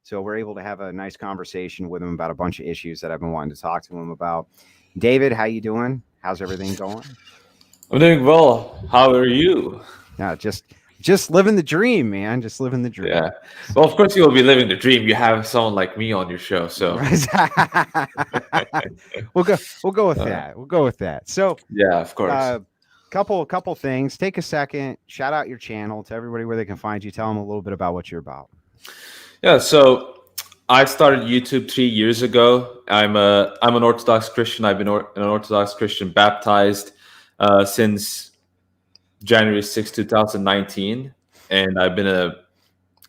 So we're able to have a nice conversation with him about a bunch of issues that I've been wanting to talk to him about. David, how you doing? How's everything going? I'm doing well. How are you? Yeah, just living the dream, man. Just living the dream. Yeah. Well, of course you will be living the dream. You have someone like me on your show, so we'll go with that. We'll go with that. So yeah, of course. Couple things. Take a second, shout out your channel to everybody where they can find you. Tell them a little bit about what you're about. Yeah, so I started YouTube 3 years ago. I'm an Orthodox Christian. I've been an Orthodox Christian baptized since January 6, 2019, and I've been a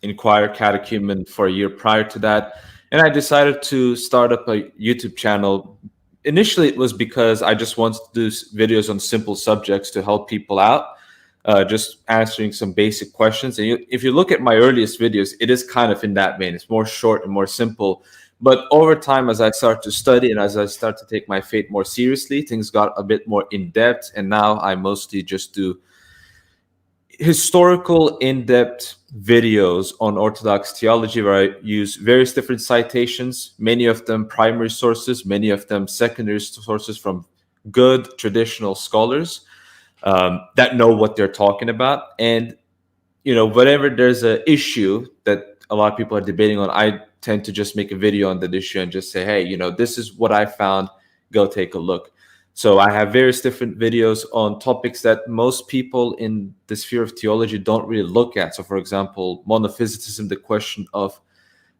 inquirer catechumen for a year prior to that. And I decided to start up a YouTube channel. Initially, it was because I just wanted to do videos on simple subjects to help people out, just answering some basic questions. And if you look at my earliest videos, it is kind of in that vein. It's more short and more simple. But over time, as I start to study and as I start to take my faith more seriously, things got a bit more in-depth. And now I mostly just do historical in-depth videos on Orthodox theology where I use various different citations, many of them primary sources, many of them secondary sources from good traditional scholars that know what they're talking about. And, you know, whenever there's an issue that a lot of people are debating on, I tend to just make a video on that issue and just say, hey, you know, this is what I found, go take a look. So I have various different videos on topics that most people in the sphere of theology don't really look at. So, for example, monophysitism, the question of,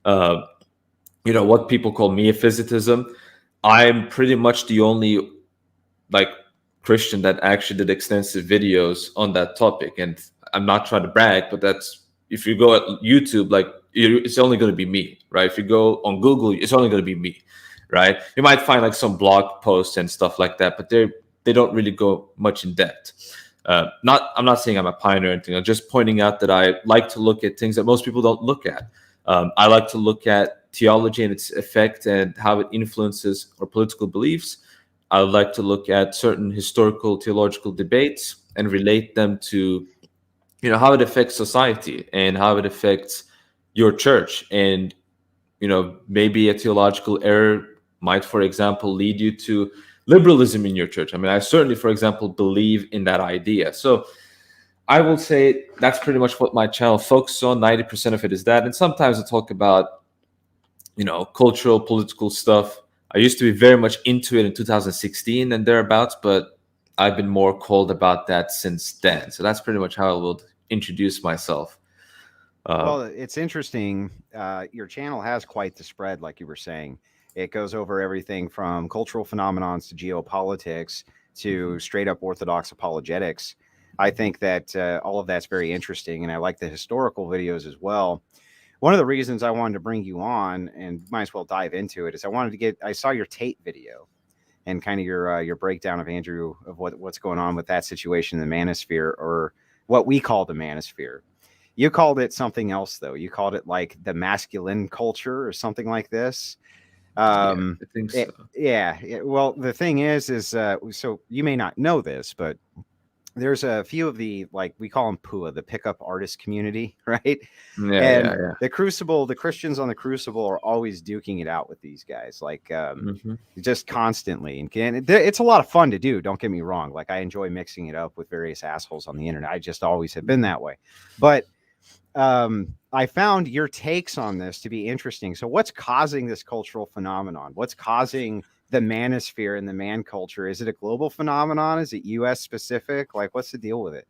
you know, what people call meophysitism. I'm pretty much the only Christian that actually did extensive videos on that topic. And I'm not trying to brag, but that's, if you go at YouTube, it's only going to be me, right? If you go on Google, it's only going to be me. Right, you might find some blog posts and stuff like that, but they don't really go much in depth. I'm not saying I'm a pioneer or anything. I'm just pointing out that I like to look at things that most people don't look at. I like to look at theology and its effect and how it influences our political beliefs. I like to look at certain historical theological debates and relate them to, you know, how it affects society and how it affects your church. And, you know, maybe a theological error might, for example, lead you to liberalism in your church. I mean, I certainly, for example, believe in that idea. So I will say that's pretty much what my channel focuses on. 90% of it is that. And sometimes I talk about, you know, cultural, political stuff. I used to be very much into it in 2016 and thereabouts, but I've been more cold about that since then. So that's pretty much how I will introduce myself. Well, it's interesting. Your channel has quite the spread, like you were saying. It goes over everything from cultural phenomenons to geopolitics to straight up Orthodox apologetics. I think that all of that's very interesting, and I like the historical videos as well. One of the reasons I wanted to bring you on, and might as well dive into it, is I saw your Tate video and kind of your breakdown of Andrew of what's going on with that situation in the Manosphere, or what we call the Manosphere. You called it something else, though. You called it like the masculine culture or something like this. I think so. Well, the thing is so you may not know this, but there's a few of the, like, we call them PUA, the pickup artist community, right? The Crucible, the Christians on the Crucible are always duking it out with these guys, like just constantly. And it's a lot of fun to do. Don't get me wrong. Like, I enjoy mixing it up with various assholes on the internet. I just always have been that way. But I found your takes on this to be interesting. So what's causing this cultural phenomenon? What's causing the manosphere and the man culture? Is it a global phenomenon? Is it US specific? Like, what's the deal with it?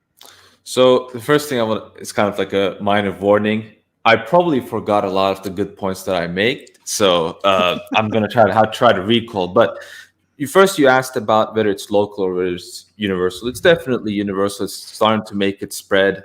So the first thing it's kind of like a minor warning. I probably forgot a lot of the good points that I make. So I'm going to try to recall. But you asked about whether it's local or whether it's universal. It's definitely universal. It's starting to make it spread.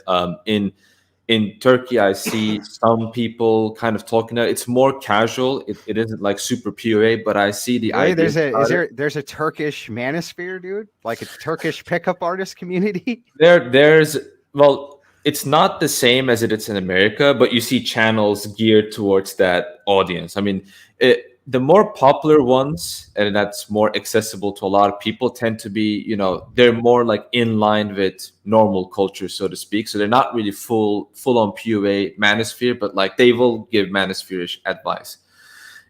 In Turkey, I see some people kind of talking. It's more casual. It isn't like super PUA, but I see the idea. There's a Turkish manosphere, dude? Like a Turkish pickup artist community? Well, it's not the same as it is in America, but you see channels geared towards that audience. I mean, the more popular ones, and that's more accessible to a lot of people, tend to be, you know, they're more like in line with normal culture, so to speak. So they're not really full on PUA Manosphere, but like they will give Manosphere-ish advice.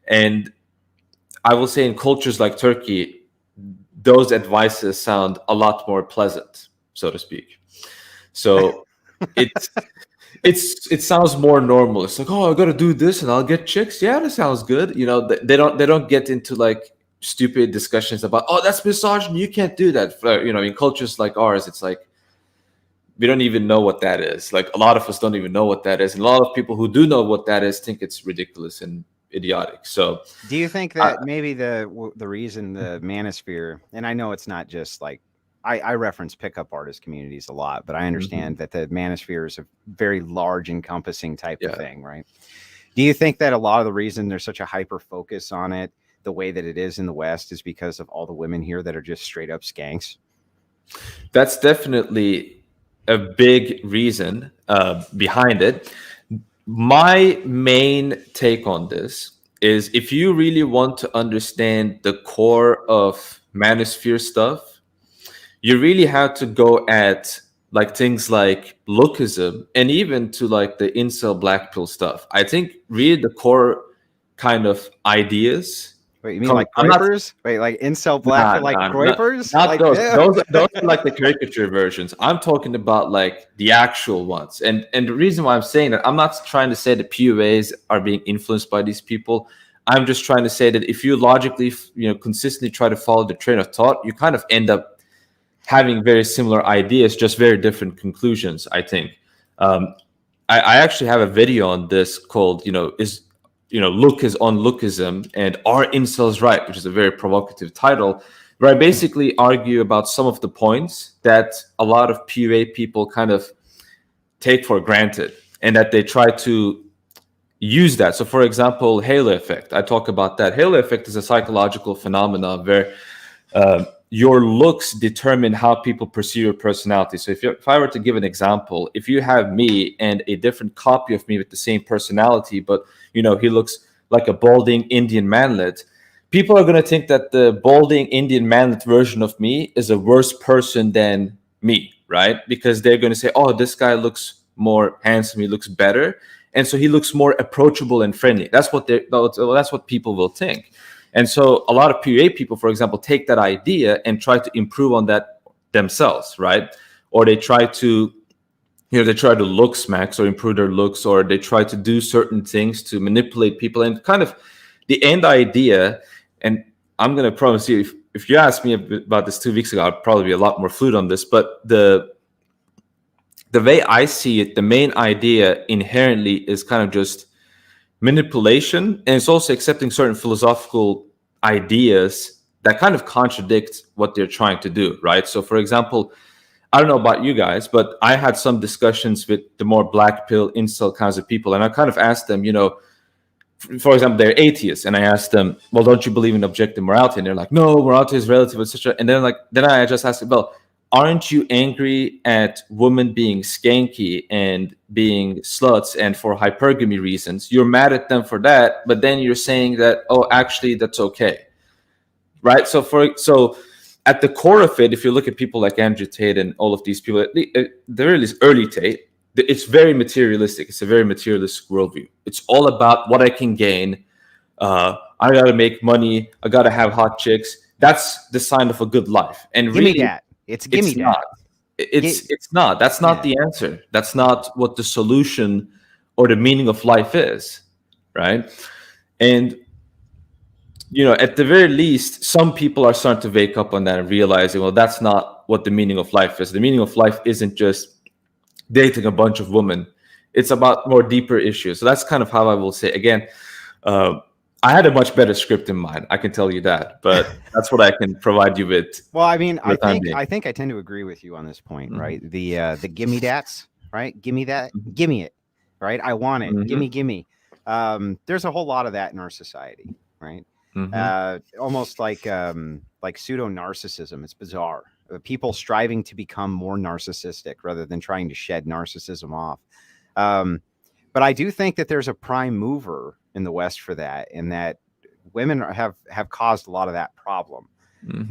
And I will say in cultures like Turkey, those advices sound a lot more pleasant, so to speak. So it sounds more normal. It's like, oh, I got to do this and I'll get chicks. Yeah, that sounds good. You know, they don't get into like stupid discussions about, oh, that's misogyny, you can't do that. You know, in cultures like ours, it's like we don't even know what that is. Like a lot of us don't even know what that is, and a lot of people who do know what that is think it's ridiculous and idiotic. So, do you think that maybe the reason the Manosphere, and I know it's not just like I reference pickup artist communities a lot, but I understand that the Manosphere is a very large, encompassing type of thing, right? Do you think that a lot of the reason there's such a hyper focus on it, the way that it is in the West, is because of all the women here that are just straight up skanks? That's definitely a big reason behind it. My main take on this is if you really want to understand the core of Manosphere stuff, you really have to go at like things like Lookism and even to like the incel black pill stuff. I think really the core kind of ideas. Wait, you mean like groypers? Wait, like incel black pill, like groypers? Not like, those. Those are like the caricature versions. I'm talking about like the actual ones. And the reason why I'm saying that, I'm not trying to say that PUAs are being influenced by these people. I'm just trying to say that if you logically, you know, consistently try to follow the train of thought, you kind of end up having very similar ideas, just very different conclusions, I think. I actually have a video on this called, Look is on Lookism and Are Incels Right, which is a very provocative title, where I basically argue about some of the points that a lot of PUA people kind of take for granted and that they try to use that. So, for example, halo effect. I talk about that. Halo effect is a psychological phenomenon where your looks determine how people perceive your personality. So if I were to give an example, if you have me and a different copy of me with the same personality, but he looks like a balding Indian manlet, people are going to think that the balding Indian manlet version of me is a worse person than me, right? Because they're going to say, oh, this guy looks more handsome, he looks better, and so he looks more approachable and friendly. That's what people will think. And so a lot of PUA people, for example, take that idea and try to improve on that themselves, right? Or they try to, look smacks or improve their looks, or they try to do certain things to manipulate people. And kind of the end idea, and I'm going to promise you, if you asked me about this 2 weeks ago, I'd probably be a lot more fluid on this. But the way I see it, the main idea inherently is kind of just manipulation, and it's also accepting certain philosophical ideas that kind of contradict what they're trying to do, right? So, for example, I don't know about you guys, but I had some discussions with the more black pill incel kinds of people, and I kind of asked them, for example, they're atheists, and I asked them, well, don't you believe in objective morality? And they're like, no, morality is relative, etc. And then I just asked them, well, aren't you angry at women being skanky and being sluts and for hypergamy reasons? You're mad at them for that, but then you're saying that, oh, actually, that's okay, right? So at the core of it, if you look at people like Andrew Tate and all of these people, at the very least early Tate, it's very materialistic. It's a very materialistic worldview. It's all about what I can gain. I got to make money. I got to have hot chicks. That's the sign of a good life. And give me that. It's not. It's not. That's not the answer. That's not what the solution or the meaning of life is, right? And at the very least, some people are starting to wake up on that and realizing, well, that's not what the meaning of life is. The meaning of life isn't just dating a bunch of women. It's about more deeper issues. So that's kind of how I will say. Again, I had a much better script in mind, I can tell you that, but that's what I can provide you with. Well, I mean, I think I tend to agree with you on this point, right? The gimme dats, right? Gimme that, gimme it, right? I want it, gimme. There's a whole lot of that in our society, right? Almost like pseudo narcissism. It's bizarre. People striving to become more narcissistic rather than trying to shed narcissism off. But I do think that there's a prime mover in the West for that, and that women have caused a lot of that problem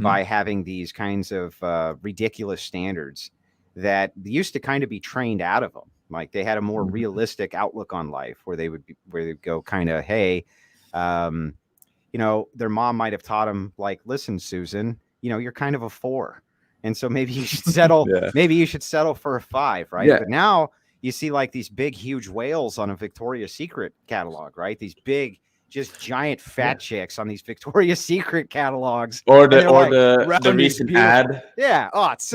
by having these kinds of ridiculous standards that used to kind of be trained out of them. Like they had a more realistic outlook on life, where they'd go kind of, hey, you know, their mom might have taught them like, listen, Susan, you know, you're kind of a 4. And so maybe you should settle, maybe you should settle for a 5, right? But now you see like these big, huge whales on a Victoria's Secret catalog, right? These big, just giant fat chicks on these Victoria's Secret catalogs. Or the recent ad. Yeah. Oh, it's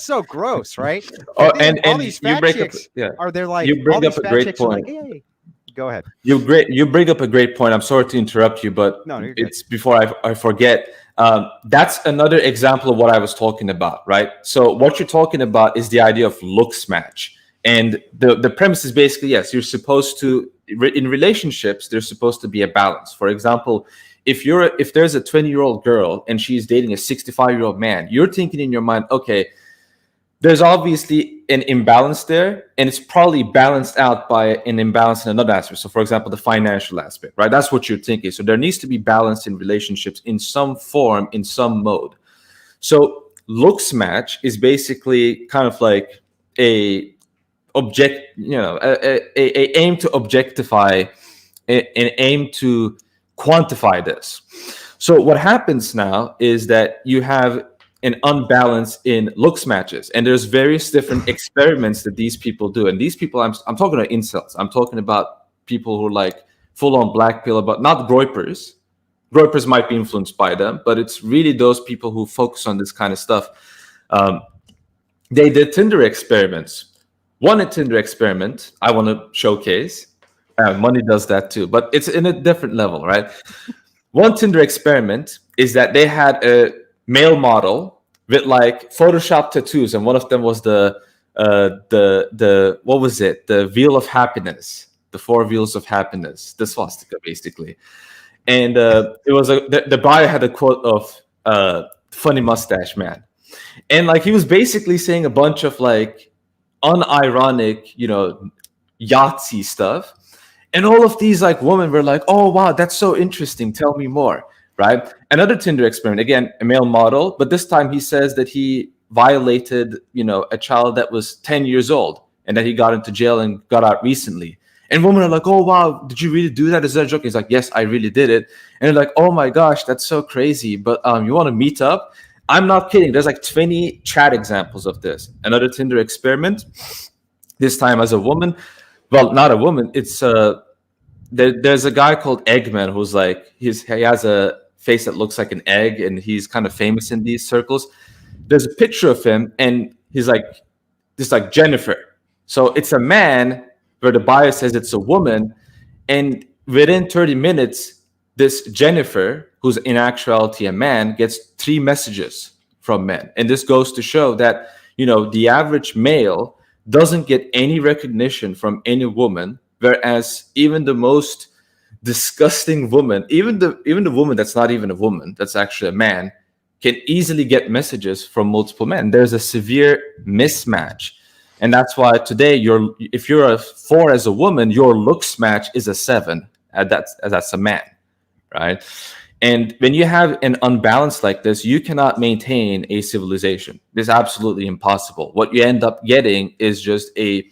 so gross, right? Oh, and all these fat chicks are they're like, you bring up a great point. Like, hey. Go ahead. You bring up a great point. I'm sorry to interrupt you, but it's before I forget. That's another example of what I was talking about, right? So what you're talking about is the idea of looks match. And the premise is basically, yes, you're supposed to, in relationships, there's supposed to be a balance. For example, if there's a 20-year-old girl and she's dating a 65-year-old man, you're thinking in your mind, okay, there's obviously an imbalance there, and it's probably balanced out by an imbalance in another aspect. So, for example, the financial aspect, right? That's what you're thinking. So there needs to be balance in relationships in some form, in some mode. So looks match is basically kind of like a aim to objectify, an aim to quantify this. So what happens now is that you have an unbalance in looks matches, and there's various different experiments that these people do. And these people, I'm talking about incels. I'm talking about people who are like full on black pill, but not groypers. Groypers might be influenced by them, but it's really those people who focus on this kind of stuff. They did Tinder experiments. One Tinder experiment I want to showcase. Money does that too, but it's in a different level, right? One Tinder experiment is that they had a male model with like Photoshop tattoos, and one of them was the what was it? The wheel of happiness, the 4 wheels of happiness, the swastika basically. And it was the bio had a quote of funny mustache man, and like he was basically saying a bunch of like unironic, you know, Yahtzee stuff, and all of these like women were like, oh wow, that's so interesting, tell me more. Right? Another Tinder experiment, again, a male model, but this time he says that he violated, you know, a child that was 10 years old and that he got into jail and got out recently. And women are like, oh, wow, did you really do that? Is that a joke? He's like, yes, I really did it. And they're like, oh my gosh, that's so crazy. But you want to meet up? I'm not kidding. There's like 20 chat examples of this. Another Tinder experiment, this time as a woman. Well, not a woman. It's there's a guy called Eggman who's like, he has a face that looks like an egg, and he's kind of famous in these circles. There's a picture of him, and he's like this like Jennifer. So it's a man where the bio says it's a woman, and within 30 minutes, this Jennifer, who's in actuality a man, gets 3 messages from men. And this goes to show that, you know, the average male doesn't get any recognition from any woman, whereas even the most disgusting woman, even the woman that's not even a woman, that's actually a man, can easily get messages from multiple men. There's a severe mismatch. And that's why today if you're a 4 as a woman, your looks match is a 7. That's a man, right? And when you have an unbalance like this, you cannot maintain a civilization. It's absolutely impossible. What you end up getting is just a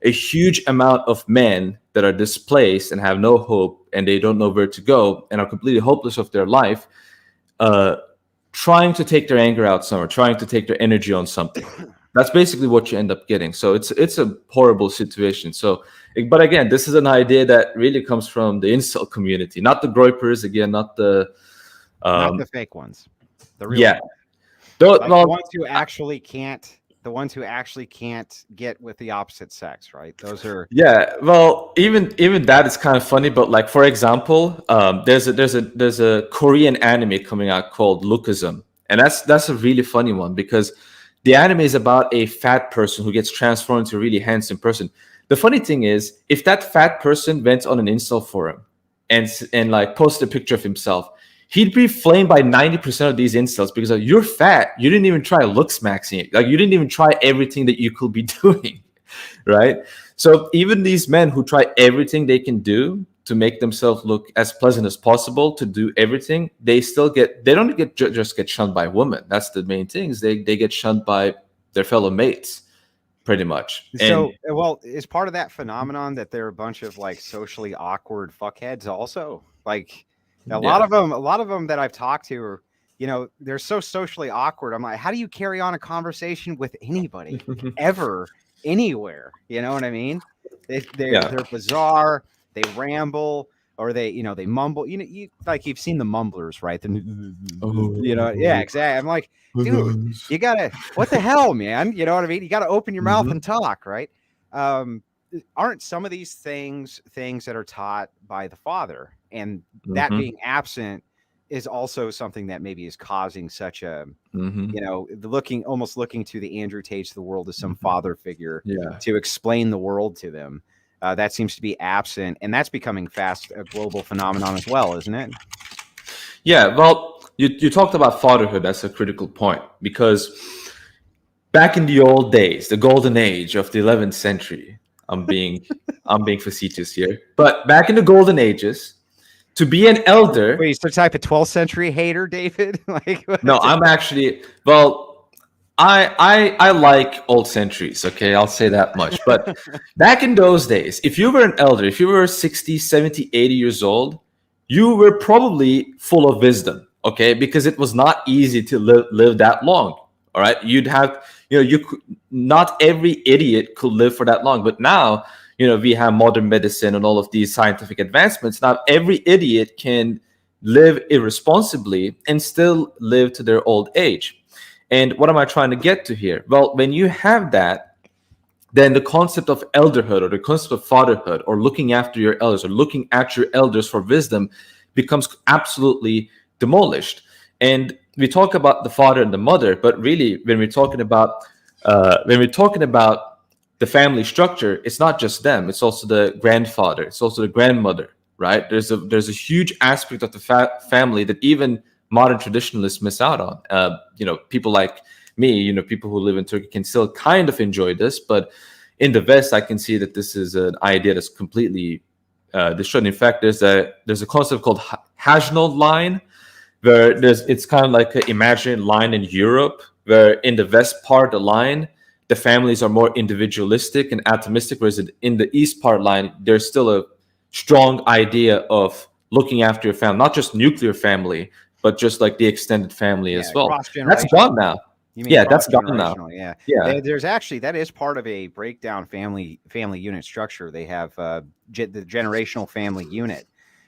huge amount of men that are displaced and have no hope, and they don't know where to go and are completely hopeless of their life, trying to take their anger out somewhere, trying to take their energy on something. That's basically what you end up getting. So it's a horrible situation. So, but again, this is an idea that really comes from the incel community, not the groypers, again, not the fake ones, the real ones. Like the ones who actually can't. The ones who actually can't get with the opposite sex, right? Those are well, even that is kind of funny. But like, for example, there's a Korean anime coming out called Lookism, and that's a really funny one because the anime is about a fat person who gets transformed into a really handsome person. The funny thing is, if that fat person went on an incel forum and like posted a picture of himself, he'd be flamed by 90% of these incels because like, you're fat. You didn't even try looks maxing it. Like you didn't even try everything that you could be doing, right? So even these men who try everything they can do to make themselves look as pleasant as possible, to do everything, they don't just get shunned by women. That's the main thing, is they get shunned by their fellow mates, pretty much. So, well, is part of that phenomenon that they're a bunch of like socially awkward fuckheads also? Like a lot of them that I've talked to are, you know, they're so socially awkward. I'm like, how do you carry on a conversation with anybody ever, anywhere? You know what I mean? They're bizarre. They ramble, or they mumble. You've seen the mumblers, right? Yeah, exactly. I'm like, dude, you gotta, what the hell, man? You know what I mean? You gotta open your mouth and talk, right? Aren't some of these things that are taught by the father, and that being absent is also something that maybe is causing such a, almost looking to the Andrew Tates of the world as some father figure to explain the world to them. That seems to be absent, and that's becoming fast a global phenomenon as well, isn't it? Yeah, well, you talked about fatherhood. That's a critical point, because back in the old days, the golden age of the 11th century, I'm being facetious here, but back in the golden ages, to be an elder. Wait, you're the type of 12th century hater, David? No, I'm actually, well, I like old centuries, okay? I'll say that much. But back in those days, if you were an elder, if you were 60, 70, 80 years old, you were probably full of wisdom, okay? Because it was not easy to live that long, all right? You'd have, not every idiot could live for that long. But now, we have modern medicine and all of these scientific advancements. Now, every idiot can live irresponsibly and still live to their old age. And what am I trying to get to here? Well, when you have that, then the concept of elderhood, or the concept of fatherhood, or looking after your elders, or looking at your elders for wisdom, becomes absolutely demolished. And we talk about the father and the mother, but really, when we're talking about the family structure, it's not just them. It's also the grandfather. It's also the grandmother, right? There's a huge aspect of the family that even modern traditionalists miss out on. People like me, people who live in Turkey can still kind of enjoy this, but in the West, I can see that this is an idea that's completely destroyed. In fact, there's a concept called Hajnal line, where it's kind of like an imaginary line in Europe, where in the West part of the line, the families are more individualistic and atomistic, whereas in the East part line, there's still a strong idea of looking after your family, not just nuclear family, but just like the extended family as well. That's gone now. That's gone now. Yeah. There's actually, that is part of a breakdown family unit structure. They have the generational family unit,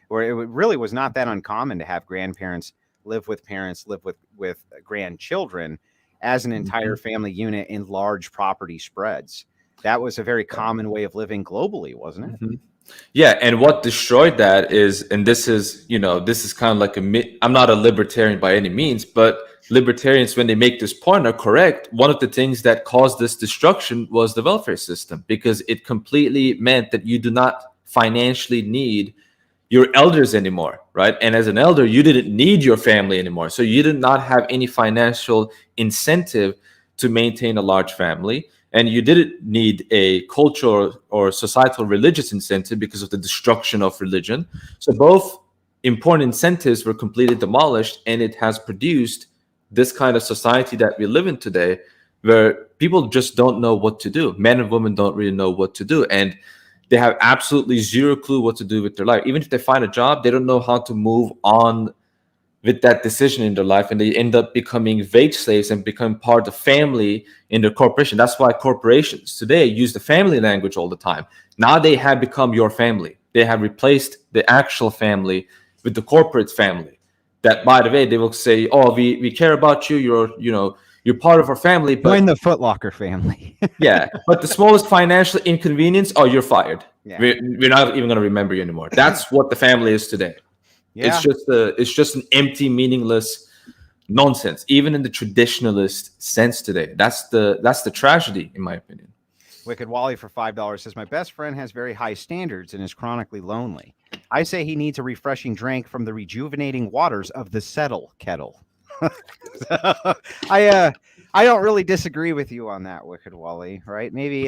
where it really was not that uncommon to have grandparents live with parents, live with grandchildren as an entire family unit in large property spreads. That was a very common way of living globally, wasn't it? Yeah, and what destroyed that is, and this is kind of like I'm not a libertarian by any means, but libertarians, when they make this point, are correct. One of the things that caused this destruction was the welfare system, because it completely meant that you do not financially need your elders anymore, right? And as an elder, you didn't need your family anymore. So you did not have any financial incentive to maintain a large family. And you didn't need a cultural or societal religious incentive because of the destruction of religion. So both important incentives were completely demolished, and it has produced this kind of society that we live in today, where people just don't know what to do. Men and women don't really know what to do. And they have absolutely zero clue what to do with their life. Even if they find a job, they don't know how to move on with that decision in their life, and they end up becoming wage slaves and become part of family in their corporation. That's why corporations today use the family language all the time. Now they have become your family. They have replaced the actual family with the corporate family. That, by the way, they will say, "Oh, we care about you. You're part of our family." But join the Foot Locker family. Yeah, but the smallest financial inconvenience, oh, you're fired. Yeah. We're not even going to remember you anymore. That's what the family is today. Yeah. It's just an empty, meaningless nonsense, even in the traditionalist sense today. That's the tragedy, in my opinion. Wicked Wally for $5 says, my best friend has very high standards and is chronically lonely. I say he needs a refreshing drink from the rejuvenating waters of the Settle kettle. I don't really disagree with you on that, Wicked Wally, right? Maybe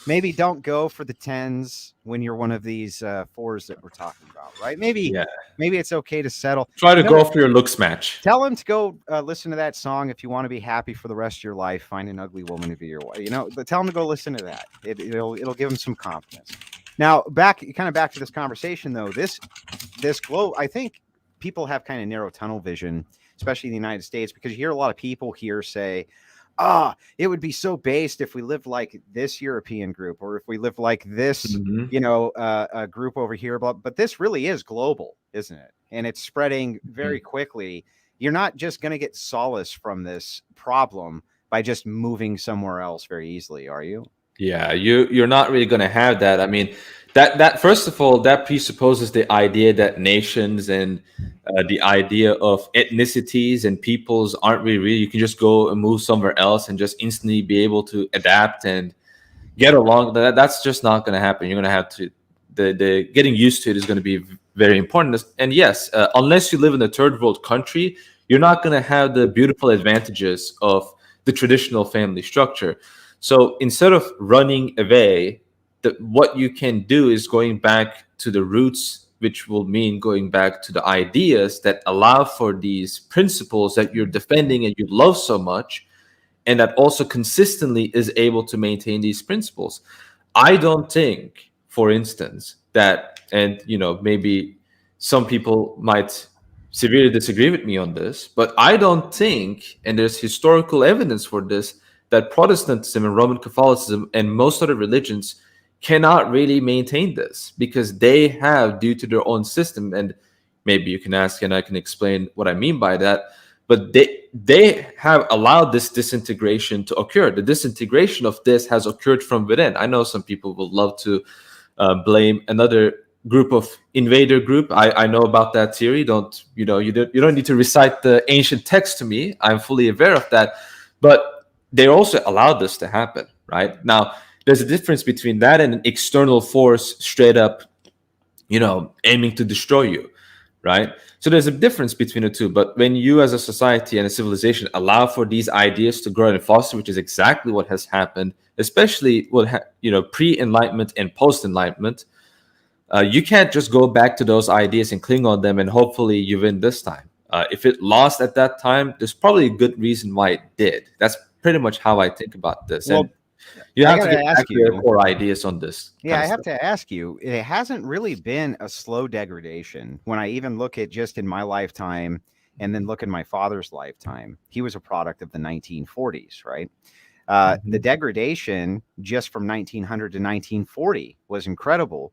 maybe don't go for the 10s when you're one of these 4s that we're talking about, right? Maybe it's okay to settle. Try to go for your looks match. Tell him to go listen to that song if you want to be happy for the rest of your life. Find an ugly woman to be your wife. But tell him to go listen to that. It'll give him some confidence. Now, back to this conversation though. This glow, I think people have kind of narrow tunnel vision, especially in the United States, because you hear a lot of people here say, it would be so based if we lived like this European group, or if we lived like this, a group over here. But this really is global, isn't it? And it's spreading very quickly. You're not just going to get solace from this problem by just moving somewhere else very easily, are you? Yeah, you're not really going to have that. I mean, that first of all, that presupposes the idea that nations and the idea of ethnicities and peoples aren't really real. You can just go and move somewhere else and just instantly be able to adapt and get along. That's just not going to happen. You're going to have to, the getting used to it is going to be very important. And yes, unless you live in a third world country, you're not going to have the beautiful advantages of the traditional family structure. So instead of running away, what you can do is going back to the roots, which will mean going back to the ideas that allow for these principles that you're defending and you love so much, and that also consistently is able to maintain these principles. I don't think, for instance, that, and maybe some people might severely disagree with me on this, but I don't think, and there's historical evidence for this, that Protestantism and Roman Catholicism and most other religions cannot really maintain this, because they have, due to their own system, and maybe you can ask and I can explain what I mean by that, but they have allowed this disintegration to occur. The disintegration of this has occurred from within. I know some people will love to blame another group of invader group. I know about that theory. You don't need to recite the ancient text to me. I'm fully aware of that, but they also allowed this to happen, right? Now, there's a difference between that and an external force straight up, aiming to destroy you, right? So there's a difference between the two. But when you as a society and a civilization allow for these ideas to grow and foster, which is exactly what has happened, especially pre-enlightenment and post-enlightenment, you can't just go back to those ideas and cling on them and hopefully you win this time. If it lost at that time, there's probably a good reason why it did. That's pretty much how I think about this. Well, and you have to get back to your core ideas on this. Yeah, I have to ask you, it hasn't really been a slow degradation. When I even look at just in my lifetime and then look at my father's lifetime, he was a product of the 1940s, right? The degradation just from 1900 to 1940 was incredible.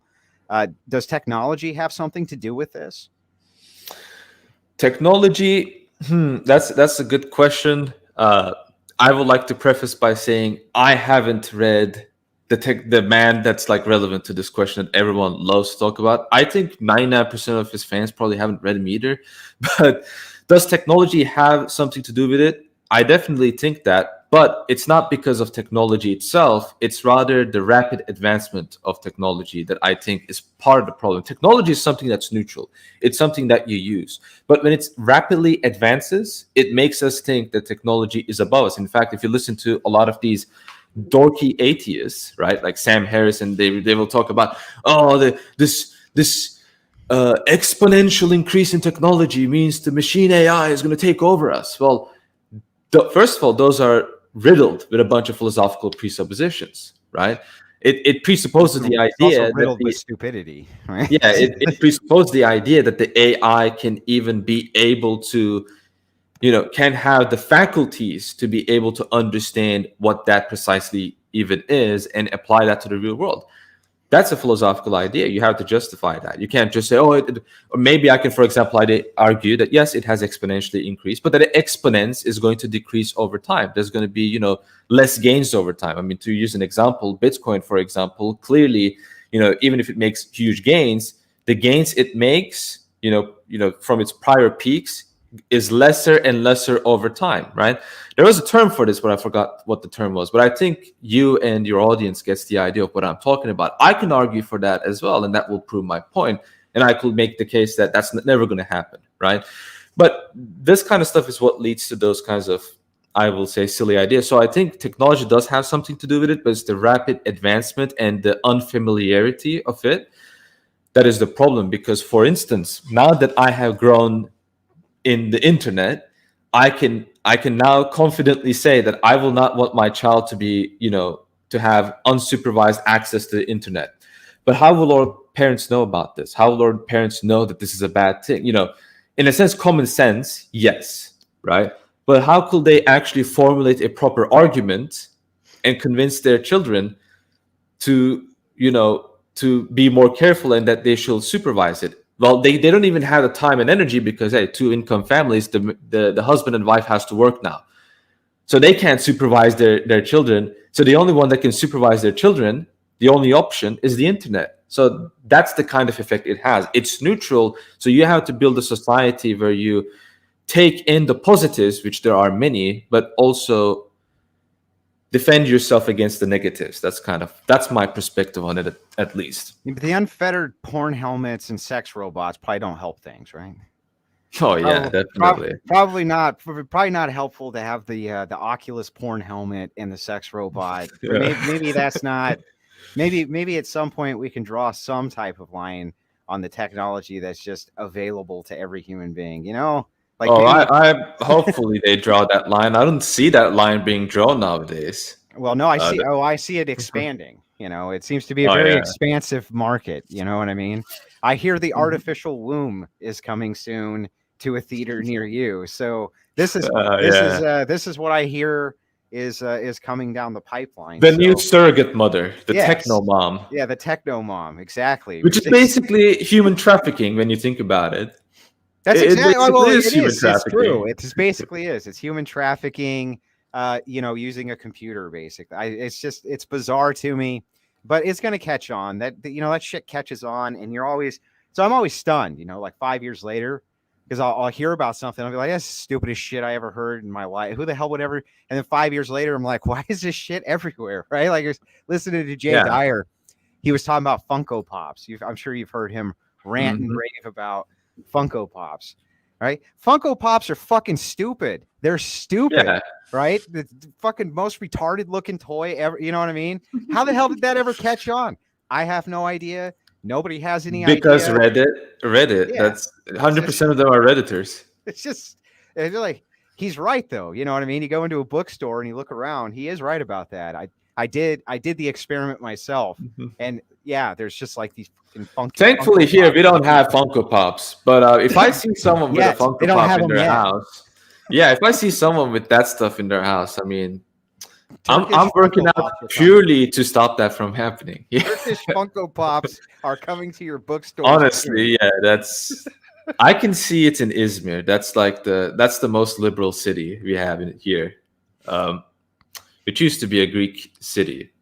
Does technology have something to do with this? Technology, that's a good question. I would like to preface by saying I haven't read the man that's like relevant to this question that everyone loves to talk about. I think 99% of his fans probably haven't read him either. But does technology have something to do with it? I definitely think that, but it's not because of technology itself. It's rather the rapid advancement of technology that I think is part of the problem. Technology is something that's neutral. It's something that you use. But when it rapidly advances, it makes us think that technology is above us. In fact, if you listen to a lot of these dorky atheists, right, like Sam Harris, and they will talk about, this exponential increase in technology means the machine AI is going to take over us. Well, first of all, those are riddled with a bunch of philosophical presuppositions, right? It presupposes the idea riddled with stupidity, right? Yeah, it presupposes the idea that the AI can even be able to, can have the faculties to be able to understand what that precisely even is and apply that to the real world. That's a philosophical idea. You have to justify that. You can't just say, or maybe I can, for example, argue that, yes, it has exponentially increased, but that the exponence is going to decrease over time. There's going to be, less gains over time. I mean, to use an example, Bitcoin, for example, clearly, even if it makes huge gains, the gains it makes, from its prior peaks is lesser and lesser over time, right? There was a term for this, but I forgot what the term was. But I think you and your audience gets the idea of what I'm talking about. I can argue for that as well, and that will prove my point. And I could make the case that that's never going to happen, right? But this kind of stuff is what leads to those kinds of I will say, silly idea. So I think technology does have something to do with it, but it's the rapid advancement and the unfamiliarity of it that is the problem. Because, for instance, now that I have grown in the internet, I can now confidently say that I will not want my child to be, to have unsupervised access to the internet. But how will our parents know about this? How will our parents know that this is a bad thing? In a sense, common sense, yes, right? But how could they actually formulate a proper argument and convince their children to, to be more careful and that they should supervise it? Well, they don't even have the time and energy because, hey, two-income families, the husband and wife has to work now. So they can't supervise their children. So the only one that can supervise their children, the only option is the internet. So that's the kind of effect it has. It's neutral. So you have to build a society where you take in the positives, which there are many, but also defend yourself against the negatives. That's my perspective on it, at least. The unfettered porn helmets and sex robots probably don't help things, right? Oh yeah, definitely. Probably not helpful to have the Oculus porn helmet and the sex robot. Maybe that's not. Maybe at some point we can draw some type of line on the technology that's just available to every human being. Like, I hopefully they draw that line. I don't see that line being drawn nowadays. Well, no, I see it expanding. It seems to be a very expansive market. You know what I mean? I hear the artificial womb is coming soon to a theater near you. So this is what I hear is coming down the pipipeline. The new surrogate mother, the techno mom. Yeah, the techno mom, exactly. Which is basically human trafficking when you think about it. That's exactly what it is. It's true. It basically is. It's human trafficking, using a computer, basically. It's bizarre to me, but it's going to catch on. That shit catches on, and I'm always stunned, like 5 years later, because I'll hear about something. I'll be like, that's the stupidest shit I ever heard in my life. Who the hell would ever? And then 5 years later, I'm like, why is this shit everywhere? Right? Like, I was listening to Jay Dyer. He was talking about Funko Pops. I'm sure you've heard him rant and rave about Funko Pops, right? Funko Pops are fucking stupid. They're stupid, right? The fucking most retarded looking toy ever. You know what I mean? How the hell did that ever catch on? I have no idea. Nobody has any idea. Because Reddit. Yeah, that's 100% of them are Redditors. It's like, he's right though. You know what I mean? You go into a bookstore and you look around. He is right about that. I did the experiment myself, and there's just like these funky. Thankfully, here we don't have Funko Pops, but if I see someone with a Funko Pop in their house, if I see someone with that stuff in their house, I mean, I'm working out purely to stop that from happening. Turkish Funko Pops are coming to your bookstore. Honestly, that's. I can see it in Izmir. That's the most liberal city we have here. It used to be a Greek city,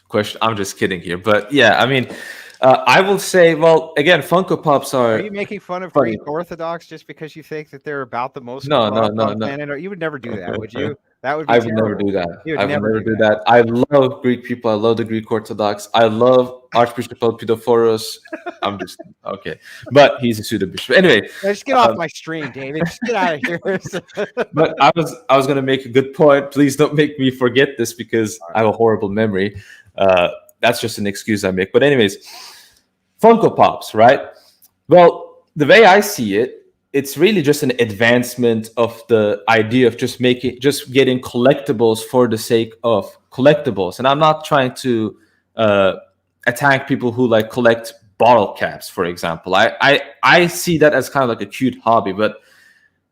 Question. I'm just kidding here, but I mean, I will say, well, again, Funko Pops are. Are you making fun of Greek Orthodox just because you think that they're about the most? No. You would never do that, would you? That would. I would never do that. I would never do that. I love Greek people. I love the Greek Orthodox. I love Archbishop Elpidophoros. I'm just okay, but he's a pseudo bishop. Anyway, just get off my stream, David. Just get out of here. But I was going to make a good point. Please don't make me forget this because I have a horrible memory. That's just an excuse I make. But anyways, Funko Pops, right? Well, the way I see it, it's really just an advancement of the idea of just getting collectibles for the sake of collectibles. And I'm not trying to attack people who like collect bottle caps, for example. I see that as kind of like a cute hobby, but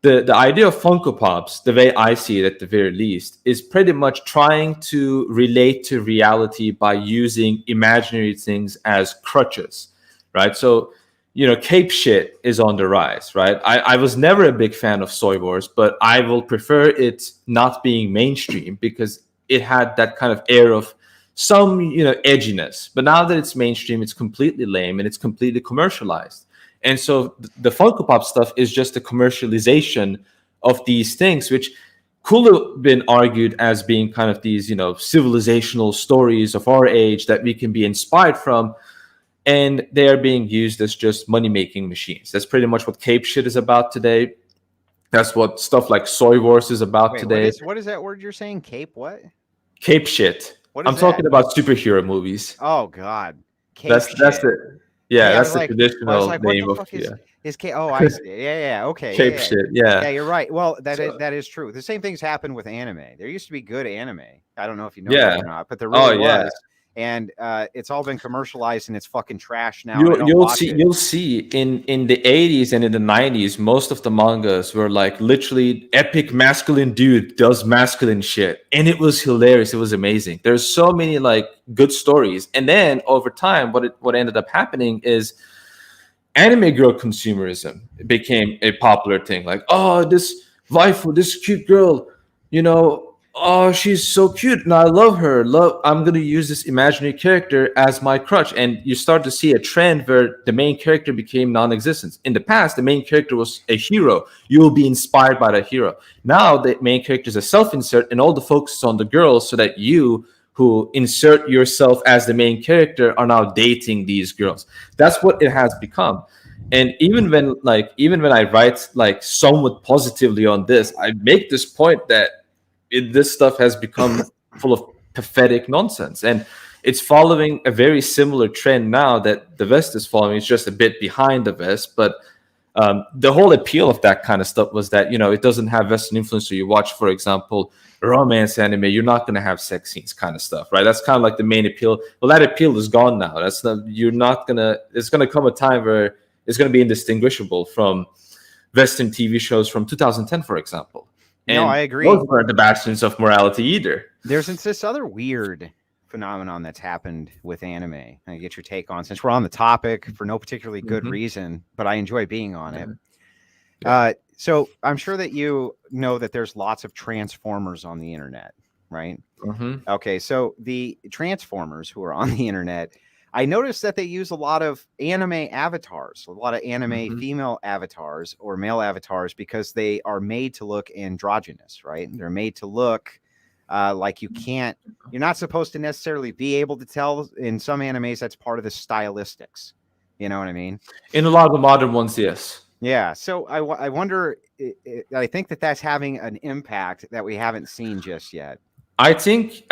the idea of Funko Pops, the way I see it at the very least, is pretty much trying to relate to reality by using imaginary things as crutches, right? So, cape shit is on the rise, right? I was never a big fan of Soy Wars, but I will prefer it not being mainstream because it had that kind of air of some, edginess. But now that it's mainstream, it's completely lame and it's completely commercialized. And so the Funko Pop stuff is just a commercialization of these things, which could have been argued as being kind of these, civilizational stories of our age that we can be inspired from. And they are being used as just money-making machines. That's pretty much what cape shit is about today. That's what stuff like Soy Wars is about today. What is that word you're saying? Cape what? Cape shit. I'm talking about superhero movies. Oh God, that's it. Yeah, that's the traditional name of is Cape. Oh, I see. Yeah, okay. Cape shit. Yeah. Yeah, you're right. Well, that is true. The same things happen with anime. There used to be good anime. I don't know if you know that or not, but there really was. And it's all been commercialized and it's fucking trash now. You'll see in the 80s and in the 90s, most of the mangas were like literally epic masculine dude does masculine shit, and it was hilarious. It was amazing. There's so many like good stories, and then over time, what ended up happening is anime girl consumerism became a popular thing. Like, oh, this waifu, this cute girl, oh, she's so cute and I love her. I'm going to use this imaginary character as my crutch. And you start to see a trend where the main character became non-existent. In the past, the main character was a hero. You will be inspired by the hero. Now the main character is a self-insert and all the focus is on the girls so that you who insert yourself as the main character are now dating these girls. That's what it has become. And even when I write like somewhat positively on this, I make this point that this stuff has become full of pathetic nonsense, and it's following a very similar trend now that the West is following. It's just a bit behind the West, but the whole appeal of that kind of stuff was that it doesn't have Western influence. So you watch, for example, romance anime, you're not going to have sex scenes, kind of stuff, right? That's kind of like the main appeal. Well, that appeal is gone now. It's going to come a time where it's going to be indistinguishable from Western TV shows from 2010, for example. And no, I agree. Those weren't the bastions of morality either. There's this other weird phenomenon that's happened with anime. I get your take on, since we're on the topic for no particularly good reason, but I enjoy being on it. Yeah. So I'm sure that you know that there's lots of transformers on the internet, right? Okay, so the transformers who are on the internet, I noticed that they use a lot of anime avatars, a lot of anime female avatars or male avatars, because they are made to look androgynous, right? They're made to look like you're not supposed to necessarily be able to tell. In some animes, that's part of the stylistics. You know what I mean? In a lot of the modern ones, yes. Yeah. So I wonder, I think that's having an impact that we haven't seen just yet. I think,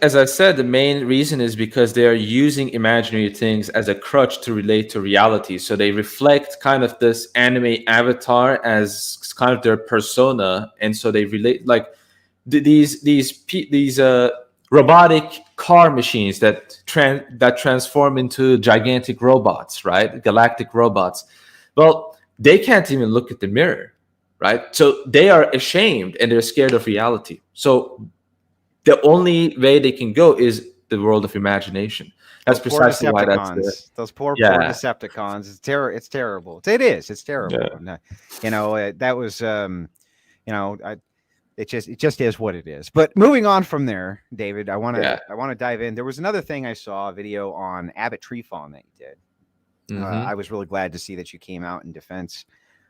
as I said, the main reason is because they are using imaginary things as a crutch to relate to reality. So they reflect kind of this anime avatar as kind of their persona, and so they relate like these robotic car machines that transform into gigantic robots, right? Galactic robots. Well, they can't even look at the mirror, right? So they are ashamed and they're scared of reality. So the only way they can go is the world of imagination. That's precisely why that's those poor Decepticons. It's terrible. It's terrible. Yeah. That was it just is what it is. But moving on from there, David, I want to dive in. There was another thing I saw, a video on Abbott Tree Fawn that you did. I was really glad to see that you came out in defense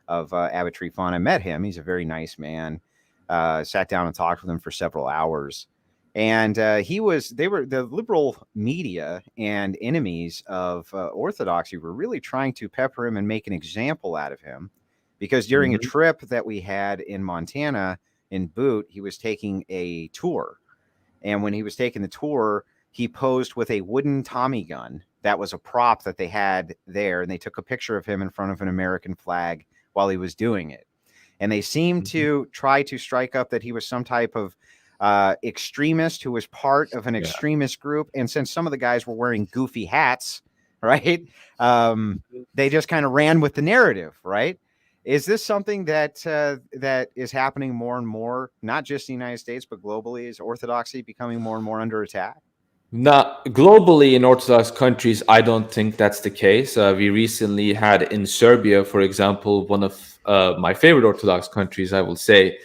of Abbott Tree Fawn. I met him. He's a very nice man. Sat down and talked with him for several hours. And the liberal media and enemies of orthodoxy were really trying to pepper him and make an example out of him, because during a trip that we had in Montana in Boot, he was taking a tour. And when he was taking the tour, he posed with a wooden Tommy gun. That was a prop that they had there. And they took a picture of him in front of an American flag while he was doing it. And they seemed to try to strike up that he was some type of extremist who was part of an extremist group. And since some of the guys were wearing goofy hats, right, they just kind of ran with the narrative, right? Is this something that is happening more and more, not just in the United States, but globally? Is orthodoxy becoming more and more under attack? Not globally in Orthodox countries, I don't think that's the case. We recently had in Serbia, for example, one of my favorite Orthodox countries, I will say.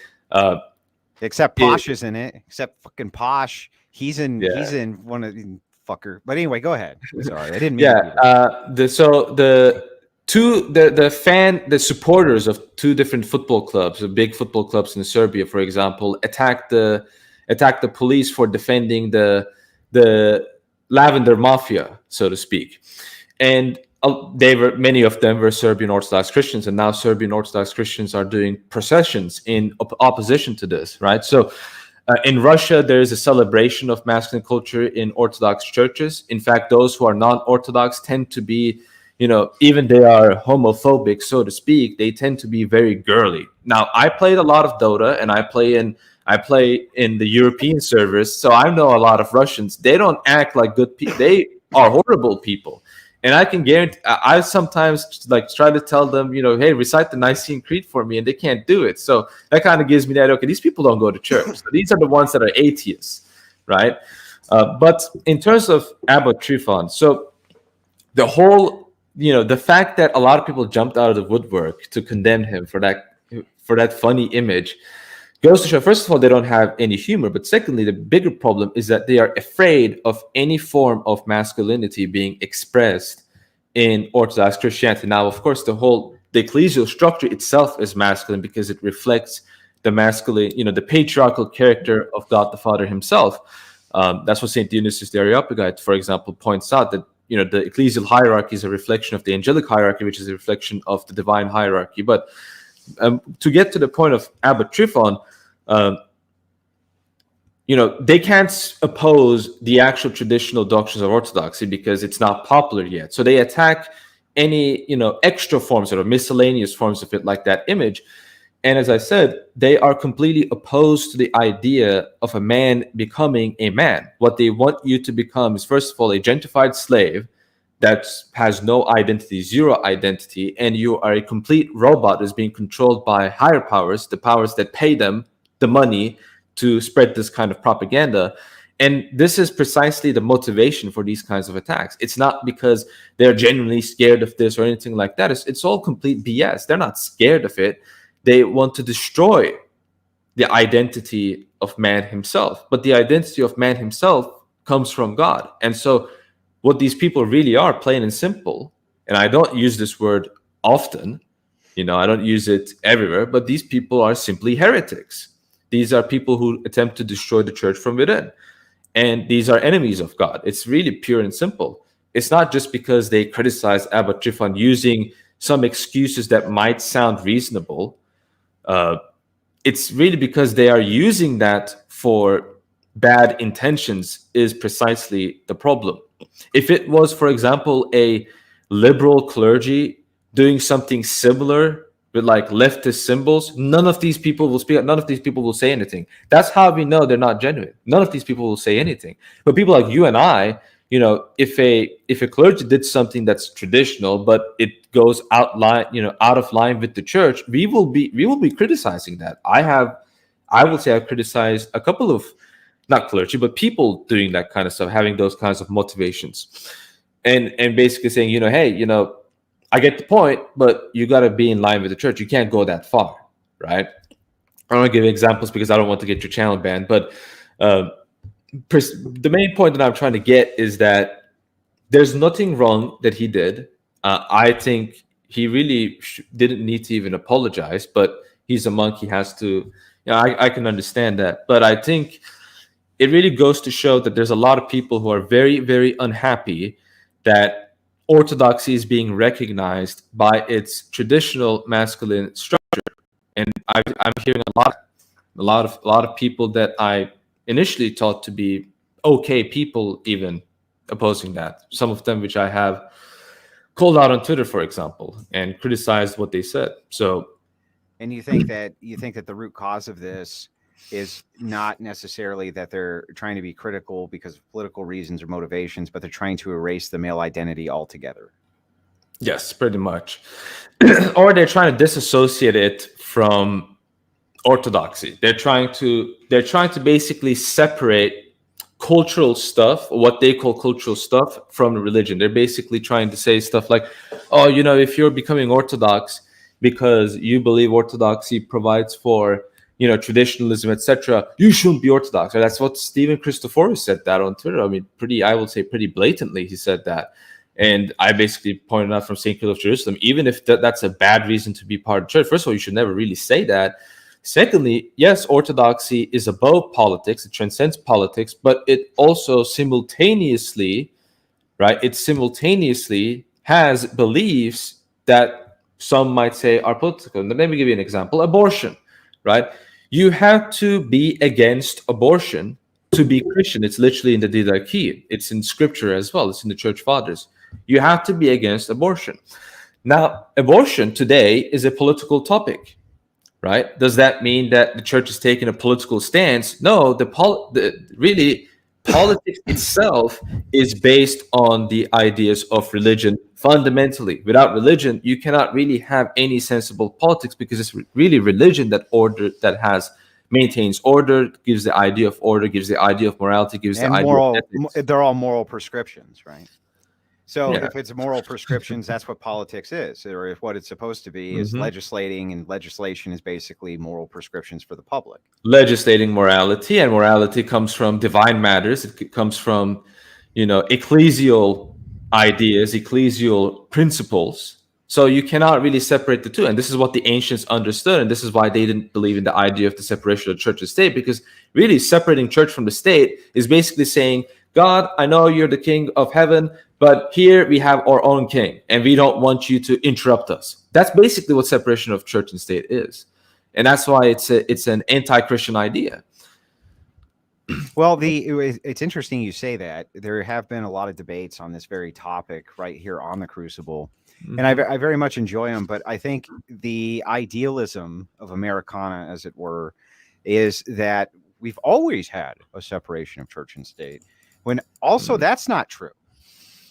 Except Posh is in it. Except fucking Posh, he's in one of the fucker. But anyway, go ahead. Sorry, I didn't mean. The supporters of two different football clubs, big football clubs in Serbia, for example, attacked the police for defending the Lavender Mafia, so to speak. And many of them were Serbian Orthodox Christians, and now Serbian Orthodox Christians are doing processions in opposition to this, right? So in Russia, there is a celebration of masculine culture in Orthodox churches. In fact, those who are non-Orthodox tend to be, even they are homophobic, so to speak, they tend to be very girly. Now, I played a lot of Dota, and I play in the European servers, so I know a lot of Russians. They don't act like good people. They are horrible people. And I can guarantee, I sometimes try to tell them, hey, recite the Nicene Creed for me, and they can't do it. So that kind of gives me that, okay, these people don't go to church. So these are the ones that are atheists, right? But in terms of Abba Trifon, so the whole, the fact that a lot of people jumped out of the woodwork to condemn him for that funny image goes to show, first of all, they don't have any humor. But secondly, the bigger problem is that they are afraid of any form of masculinity being expressed in Orthodox Christianity. Now, of course, the ecclesial structure itself is masculine because it reflects the masculine, the patriarchal character of God the Father himself. That's what St. Dionysius the Areopagite, for example, points out, that the ecclesial hierarchy is a reflection of the angelic hierarchy, which is a reflection of the divine hierarchy. But to get to the point of Abba Trifon, they can't oppose the actual traditional doctrines of Orthodoxy because it's not popular yet. So they attack any, extra forms or miscellaneous forms of it, like that image. And as I said, they are completely opposed to the idea of a man becoming a man. What they want you to become is, first of all, a gentrified slave that has no identity, zero identity, and you are a complete robot that's being controlled by higher powers, the powers that pay them the money to spread this kind of propaganda. And this is precisely the motivation for these kinds of attacks. It's not because they're genuinely scared of this or anything like that. It's all complete BS. They're not scared of it. They want to destroy the identity of man himself. But the identity of man himself comes from God. And so what these people really are, plain and simple, and I don't use this word often, I don't use it everywhere, but these people are simply heretics. These are people who attempt to destroy the church from within. And these are enemies of God. It's really pure and simple. It's not just because they criticize Abba Trifon using some excuses that might sound reasonable. It's really because they are using that for bad intentions is precisely the problem. If it was, for example, a liberal clergy doing something similar with leftist symbols, none of these people will speak up. None of these people will say anything. That's how we know they're not genuine. None of these people will say anything. But people like you and I, if a clergy did something that's traditional, but it goes out of line with the church, we will be criticizing that. I would say I've criticized a couple of, not clergy, but people doing that kind of stuff, having those kinds of motivations, and basically saying, hey, I get the point, but you got to be in line with the church. You can't go that far, right? I don't want to give examples because I don't want to get your channel banned, but the main point that I'm trying to get is that there's nothing wrong that he did. I think he really didn't need to even apologize, but he's a monk. He has to, I can understand that. But I think it really goes to show that there's a lot of people who are very, very unhappy that Orthodoxy is being recognized by its traditional masculine structure. And I'm hearing a lot of people that I initially thought to be okay people even opposing that. Some of them which I have called out on Twitter, for example, and criticized what they said. So, and you think that the root cause of this is not necessarily that they're trying to be critical because of political reasons or motivations, but they're trying to erase the male identity altogether. Yes, pretty much. Or they're trying to disassociate it from orthodoxy. They're trying to basically separate cultural stuff, what they call cultural stuff, from religion. They're basically trying to say stuff like, oh, if you're becoming Orthodox because you believe Orthodoxy provides for traditionalism, etc., you shouldn't be Orthodox. Or that's what Stephen Christoforou said that on Twitter. I mean, I would say pretty blatantly he said that. And I basically pointed out from St. Kill of Jerusalem, even if that's a bad reason to be part of the church, first of all, you should never really say that. Secondly, yes, Orthodoxy is above politics. It transcends politics, but it also simultaneously has beliefs that some might say are political. And let me give you an example. Abortion, right? You have to be against abortion to be Christian. It's literally in the Didache. It's in scripture as well. It's in the church fathers. You have to be against abortion. Now, abortion today is a political topic, right? Does that mean that the church is taking a political stance? No, really politics itself is based on the ideas of religion fundamentally. Without religion, you cannot really have any sensible politics, because it's really religion that maintains order, gives the idea of order, gives the idea of morality, gives and the moral, idea of ethics. They're all moral prescriptions, right? So if it's moral prescriptions, that's what politics is, or if what it's supposed to be is legislating, and legislation is basically moral prescriptions for the public. Legislating morality, and morality comes from divine matters. It comes from, ecclesial ideas, ecclesial principles. So you cannot really separate the two. And this is what the ancients understood. And this is why they didn't believe in the idea of the separation of church and state, because really separating church from the state is basically saying, God, I know you're the king of heaven, but here we have our own king, and we don't want you to interrupt us. That's basically what separation of church and state is. And that's why it's an anti-Christian idea. Well, it's interesting you say that. There have been a lot of debates on this very topic right here on the Crucible. And I very much enjoy them, but I think the idealism of Americana, as it were, is that we've always had a separation of church and state, when also that's not true.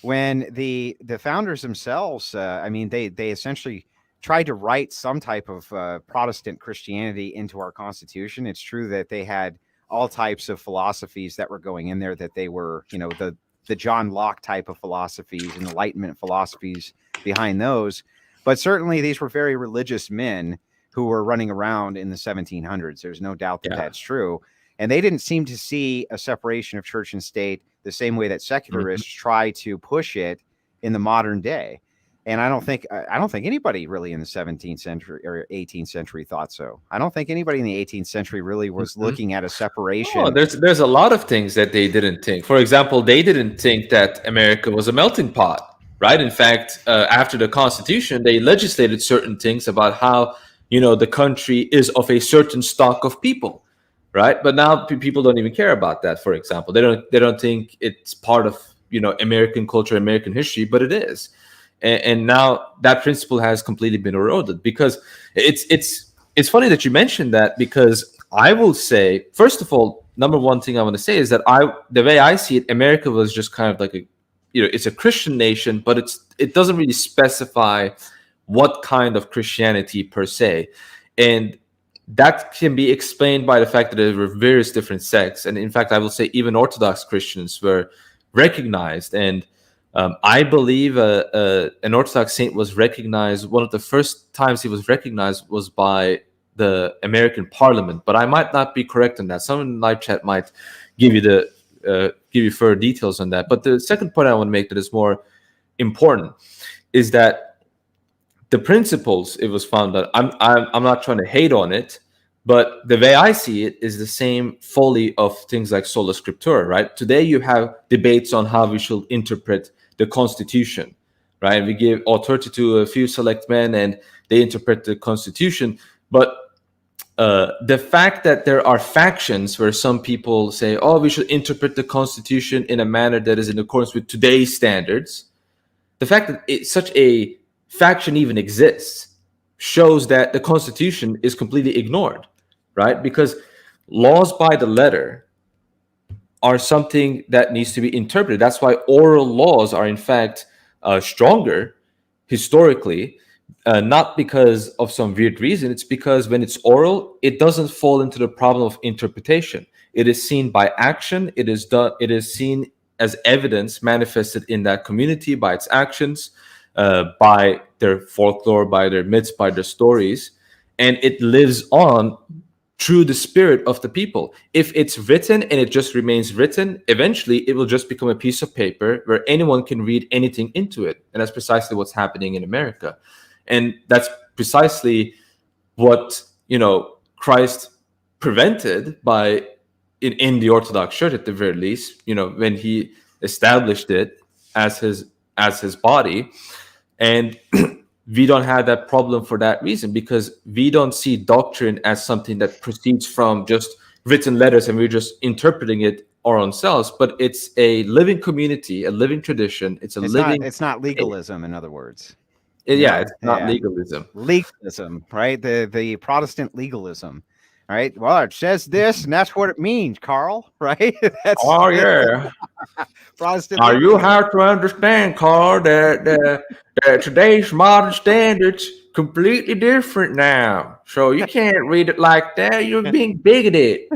When the founders themselves, they essentially tried to write some type of Protestant Christianity into our Constitution. It's true that they had all types of philosophies that were going in there, that they were, the John Locke type of philosophies and Enlightenment philosophies behind those. But certainly these were very religious men who were running around in the 1700s. There's no doubt that that's true. And they didn't seem to see a separation of church and state the same way that secularists try to push it in the modern day. And I don't think anybody really in the 17th century or 18th century thought so. I don't think anybody in the 18th century really was looking at a separation. Oh, there's a lot of things that they didn't think. For example, they didn't think that America was a melting pot, right? In fact, after the Constitution, they legislated certain things about how, the country is of a certain stock of people, right? But now people don't even care about that. For example, they don't think it's part of, American culture, American history, but it is. And now that principle has completely been eroded, because it's funny that you mentioned that, because I will say, first of all, number one thing I want to say is that the way I see it, America was just kind of like it's a Christian nation, but it doesn't really specify what kind of Christianity per se. And that can be explained by the fact that there were various different sects. And in fact, I will say even Orthodox Christians were recognized. And I believe an Orthodox saint was recognized. One of the first times he was recognized was by the American Parliament, but I might not be correct on that. Someone in live chat might give you further details on that. But the second point I want to make that is more important is that the principles it was found out. I'm not trying to hate on it, but the way I see it is the same folly of things like sola scriptura, right? Today you have debates on how we should interpret the Constitution, right? We give authority to a few select men and they interpret the Constitution. But the fact that there are factions where some people say, oh, we should interpret the Constitution in a manner that is in accordance with today's standards, the fact that such a faction even exists shows that the Constitution is completely ignored, right? Because laws by the letter are something that needs to be interpreted. That's why oral laws are in fact stronger historically, not because of some weird reason. It's because when it's oral, it doesn't fall into the problem of interpretation. It is seen by action. It is seen as evidence manifested in that community by its actions, by their folklore, by their myths, by their stories, and it lives on through the spirit of the people. If it's written and it just remains written, eventually it will just become a piece of paper where anyone can read anything into it. And that's precisely what's happening in America. And that's precisely what, Christ prevented by in the Orthodox Church, at the very least, when he established it as his body. And we don't have that problem for that reason, because we don't see doctrine as something that proceeds from just written letters and we're just interpreting it our own selves, but it's a living community, a living tradition. It's not legalism, in other words. It's not legalism. Legalism, right? The Protestant legalism, right? Well, it says this, and that's what it means, Carl, right? Protestant. You have to understand, Carl, that today's modern standards completely different now. So you can't read it like that. You're being bigoted.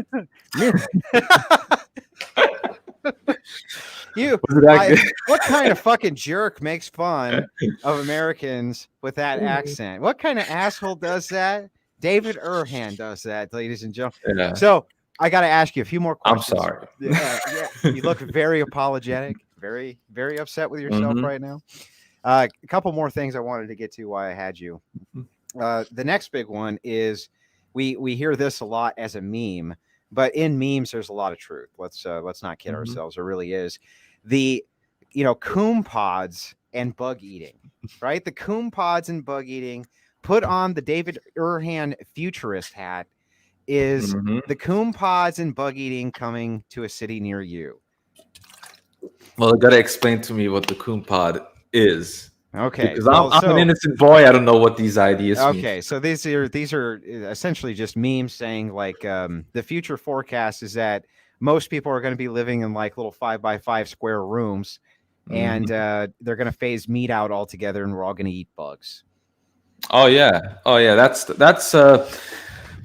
What kind of fucking jerk makes fun of Americans with that accent? What kind of asshole does that? David Erhan does that, ladies and gentlemen. Yeah. So I got to ask you a few more questions. I'm sorry. You look very apologetic, very, very upset with yourself right now. A couple more things I wanted to get to while I had you. The next big one is we hear this a lot as a meme. But in memes, there's a lot of truth. Let's not kid ourselves. There really is. The Coonpods and Bug Eating, right? The Coonpods and Bug Eating, put on the David Erhan futurist hat, is the Coonpods and Bug Eating coming to a city near you? Well, you got to explain to me what the Coonpod is. Okay, because I'm an innocent boy. I don't know what these ideas mean. Okay, so these are essentially just memes saying like the future forecast is that most people are going to be living in like little 5x5 square rooms, and they're going to phase meat out altogether, and we're all going to eat bugs. Oh yeah. That's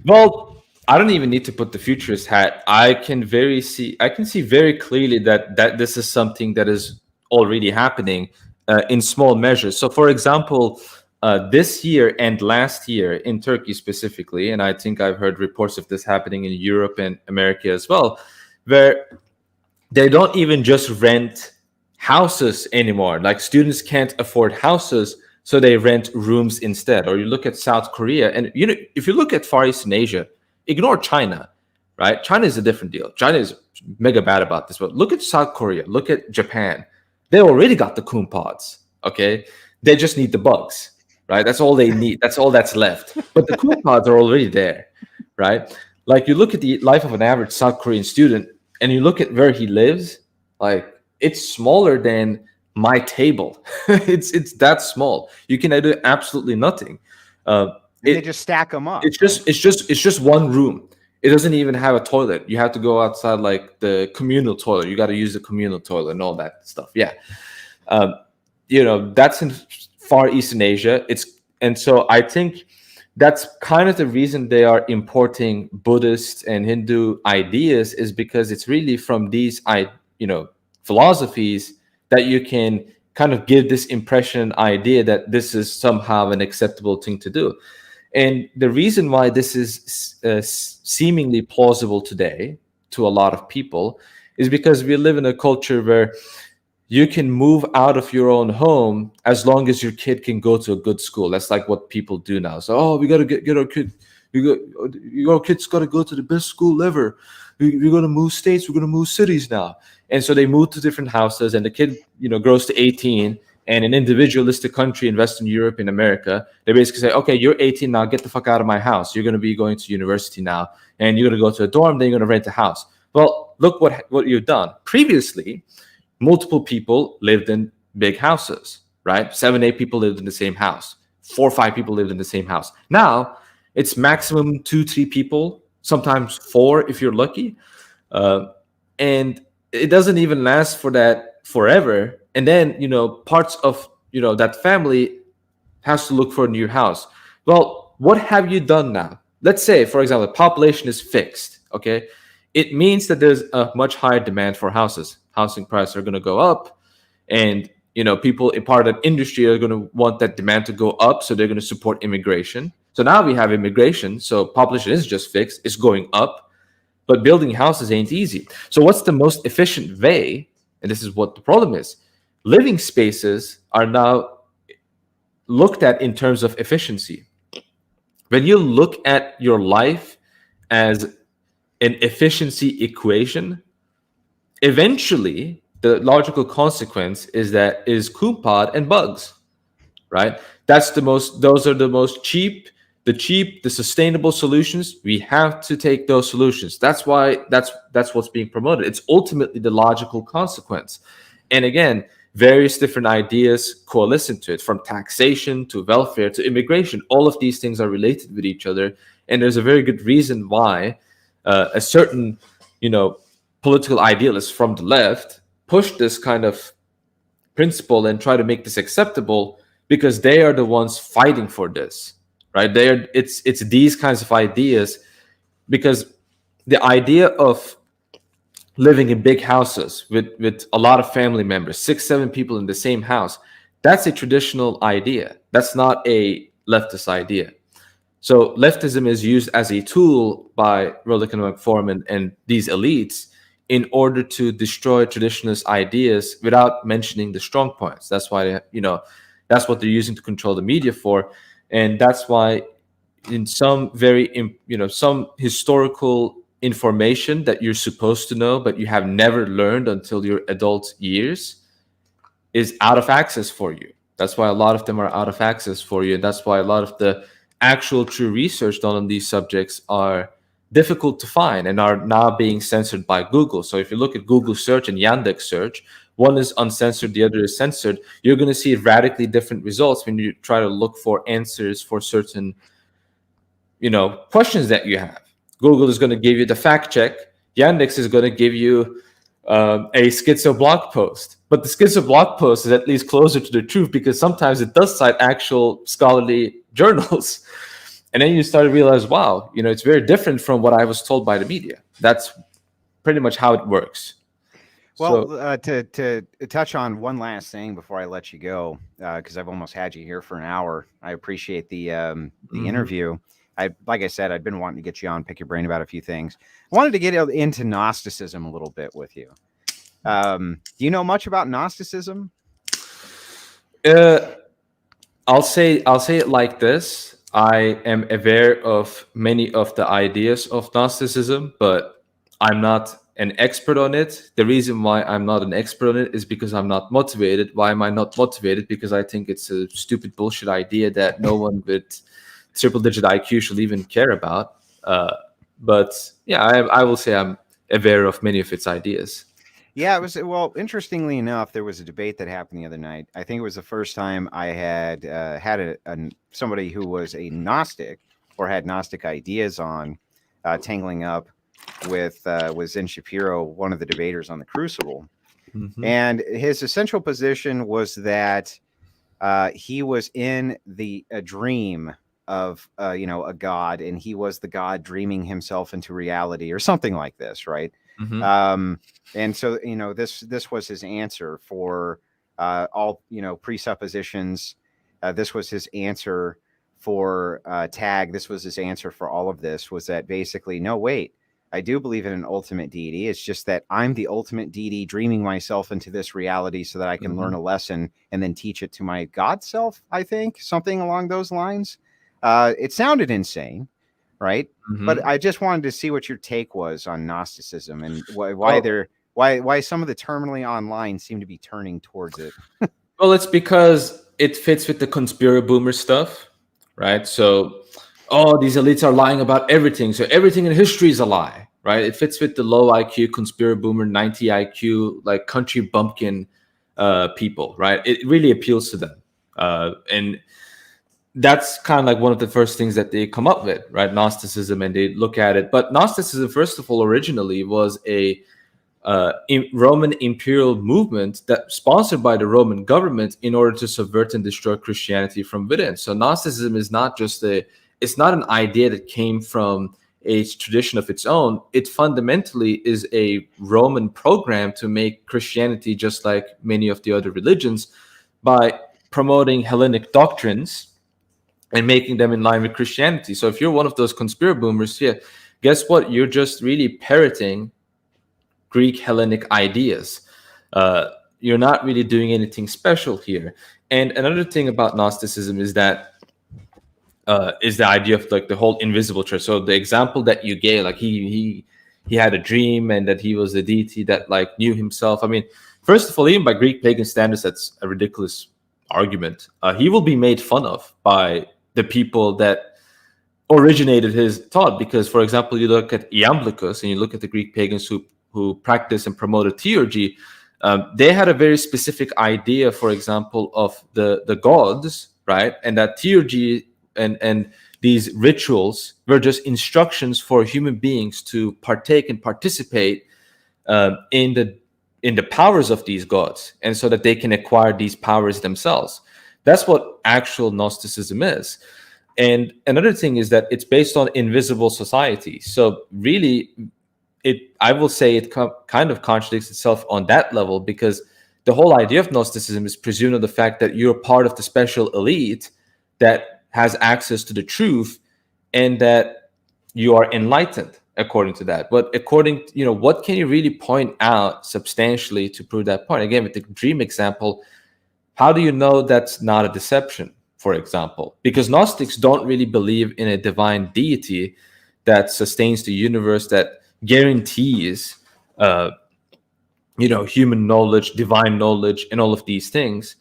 well, I don't even need to put the futurist hat. I can see very clearly that this is something that is already happening. In small measures. So, for example, this year and last year in Turkey specifically, and I think I've heard reports of this happening in Europe and America as well, where they don't even just rent houses anymore. Like students can't afford houses, so they rent rooms instead. Or you look at South Korea, and if you look at Far Eastern Asia, ignore China, right? China is a different deal. China is mega bad about this, but look at South Korea, look at Japan. They already got the Coonpods, okay? They just need the bugs, right? That's all they need. That's all that's left. But the Coonpods are already there, right? Like you look at the life of an average South Korean student and you look at where he lives, like it's smaller than my table. it's that small. You can do absolutely nothing. They just stack them up. It's just one room. It doesn't even have a toilet. You have to go outside, like the communal toilet. You got to use the communal toilet and all that stuff. Yeah. That's in Far Eastern Asia. And so I think that's kind of the reason they are importing Buddhist and Hindu ideas, is because it's really from these, philosophies that you can kind of give this impression, idea that this is somehow an acceptable thing to do. And the reason why this is seemingly plausible today to a lot of people is because we live in a culture where you can move out of your own home as long as your kid can go to a good school. That's like what people do now. So, we got to get our kid. Your kid's got to go to the best school ever. We're going to move states. We're going to move cities now. And so they move to different houses, and the kid, grows to 18. And in individualistic country in Western Europe, in America, they basically say, okay, you're 18 now, get the fuck out of my house. You're going to be going to university now, and you're going to go to a dorm, then you're going to rent a house. Well, look what you've done. Previously, multiple people lived in big houses, right? 7, 8 people lived in the same house. 4 or 5 people lived in the same house. Now, it's maximum 2, 3 people, sometimes 4 if you're lucky. And it doesn't even last for that forever. And then, parts of, that family has to look for a new house. Well, what have you done now? Let's say, for example, the population is fixed, okay? It means that there's a much higher demand for houses. Housing prices are going to go up. And, people in part of that industry are going to want that demand to go up. So they're going to support immigration. So now we have immigration. So population is just fixed. It's going up. But building houses ain't easy. So what's the most efficient way? And this is what the problem is. Living spaces are now looked at in terms of efficiency. When you look at your life as an efficiency equation, eventually the logical consequence is Coonpod and bugs. right? Those are the most cheap, the sustainable solutions. We have to take those solutions. That's why that's what's being promoted. It's ultimately the logical consequence. And again, various different ideas coalesce into it, from taxation to welfare to immigration. All of these things are related with each other. And there's a very good reason why a certain, political idealists from the left push this kind of principle and try to make this acceptable, because they are the ones fighting for this, right? It's these kinds of ideas, because the idea of living in big houses with a lot of family members, 6-7 people in the same house, that's a traditional idea. That's not a leftist idea. So leftism is used as a tool by World Economic Forum and these elites in order to destroy traditionalist ideas without mentioning the strong points. That's why that's what they're using to control the media for. And that's why in some some historical information that you're supposed to know but you have never learned until your adult years is out of access for you. That's why a lot of them are out of access for you, and that's why a lot of the actual true research done on these subjects are difficult to find and are now being censored by Google. So if you look at Google search and Yandex search, one is uncensored, the other is censored. You're going to see radically different results when you try to look for answers for certain questions that you have. Google is going to give you the fact check. Yandex is going to give you a schizo blog post. But the schizo blog post is at least closer to the truth, because sometimes it does cite actual scholarly journals. And then you start to realize, wow, it's very different from what I was told by the media. That's pretty much how it works. Well, to touch on one last thing before I let you go, because I've almost had you here for an hour. I appreciate the interview. Like I said, I've been wanting to get you on, pick your brain about a few things. I wanted to get into Gnosticism a little bit with you. Do you know much about Gnosticism? I'll say it like this. I am aware of many of the ideas of Gnosticism, but I'm not an expert on it. The reason why I'm not an expert on it is because I'm not motivated. Why am I not motivated? Because I think it's a stupid bullshit idea that no one with triple-digit IQ should even care about. But yeah, I will say I'm aware of many of its ideas. Yeah, it was. Well, interestingly enough, there was a debate that happened the other night. I think it was the first time I had had somebody who was a Gnostic or had Gnostic ideas on tangling up with Zen Shapiro, one of the debaters on the Crucible. Mm-hmm. And his essential position was that he was in a dream of a god, and he was the god dreaming himself into reality or something like this, right? Mm-hmm. And so this was his answer for all presuppositions. This was his answer for tag. This was his answer for all of this, was that basically, no, wait, I do believe in an ultimate deity. It's just that I'm the ultimate deity dreaming myself into this reality so that I can learn a lesson and then teach it to my God self, I think, something along those lines. It sounded insane, right? Mm-hmm. But I just wanted to see what your take was on Gnosticism and why some of the terminally online seem to be turning towards it. Well, it's because it fits with the conspiracy boomer stuff, right? So, these elites are lying about everything. So everything in history is a lie, right? It fits with the low IQ conspiracy boomer, 90 IQ, like country bumpkin people, right? It really appeals to them. And that's kind of like one of the first things that they come up with, right? Gnosticism, and they look at it. But Gnosticism, first of all, originally was a Roman imperial movement that sponsored by the Roman government in order to subvert and destroy Christianity from within. So Gnosticism is not just it's not an idea that came from a tradition of its own. It fundamentally is a Roman program to make Christianity just like many of the other religions by promoting Hellenic doctrines and making them in line with Christianity. So if you're one of those conspiracy boomers, guess what? You're just really parroting Greek Hellenic ideas. You're not really doing anything special here. And another thing about Gnosticism is that is the idea of like the whole invisible church. So the example that you gave, like he had a dream and that he was a deity that like knew himself. I mean, first of all, even by Greek pagan standards, that's a ridiculous argument, he will be made fun of by the people that originated his thought. Because, for example, you look at Iamblichus and you look at the Greek pagans who practiced and promoted theurgy, they had a very specific idea, for example, of the gods, right? And that theurgy and these rituals were just instructions for human beings to partake and participate in the powers of these gods, and so that they can acquire these powers themselves. That's what actual Gnosticism is. And another thing is that it's based on invisible society. So really, I will say it kind of contradicts itself on that level, because the whole idea of Gnosticism is presumed on the fact that you're part of the special elite that has access to the truth and that you are enlightened according to that. But according, what can you really point out substantially to prove that point? Again, with the dream example, how do you know that's not a deception, for example? Because Gnostics don't really believe in a divine deity that sustains the universe, that guarantees, human knowledge, divine knowledge, and all of these things.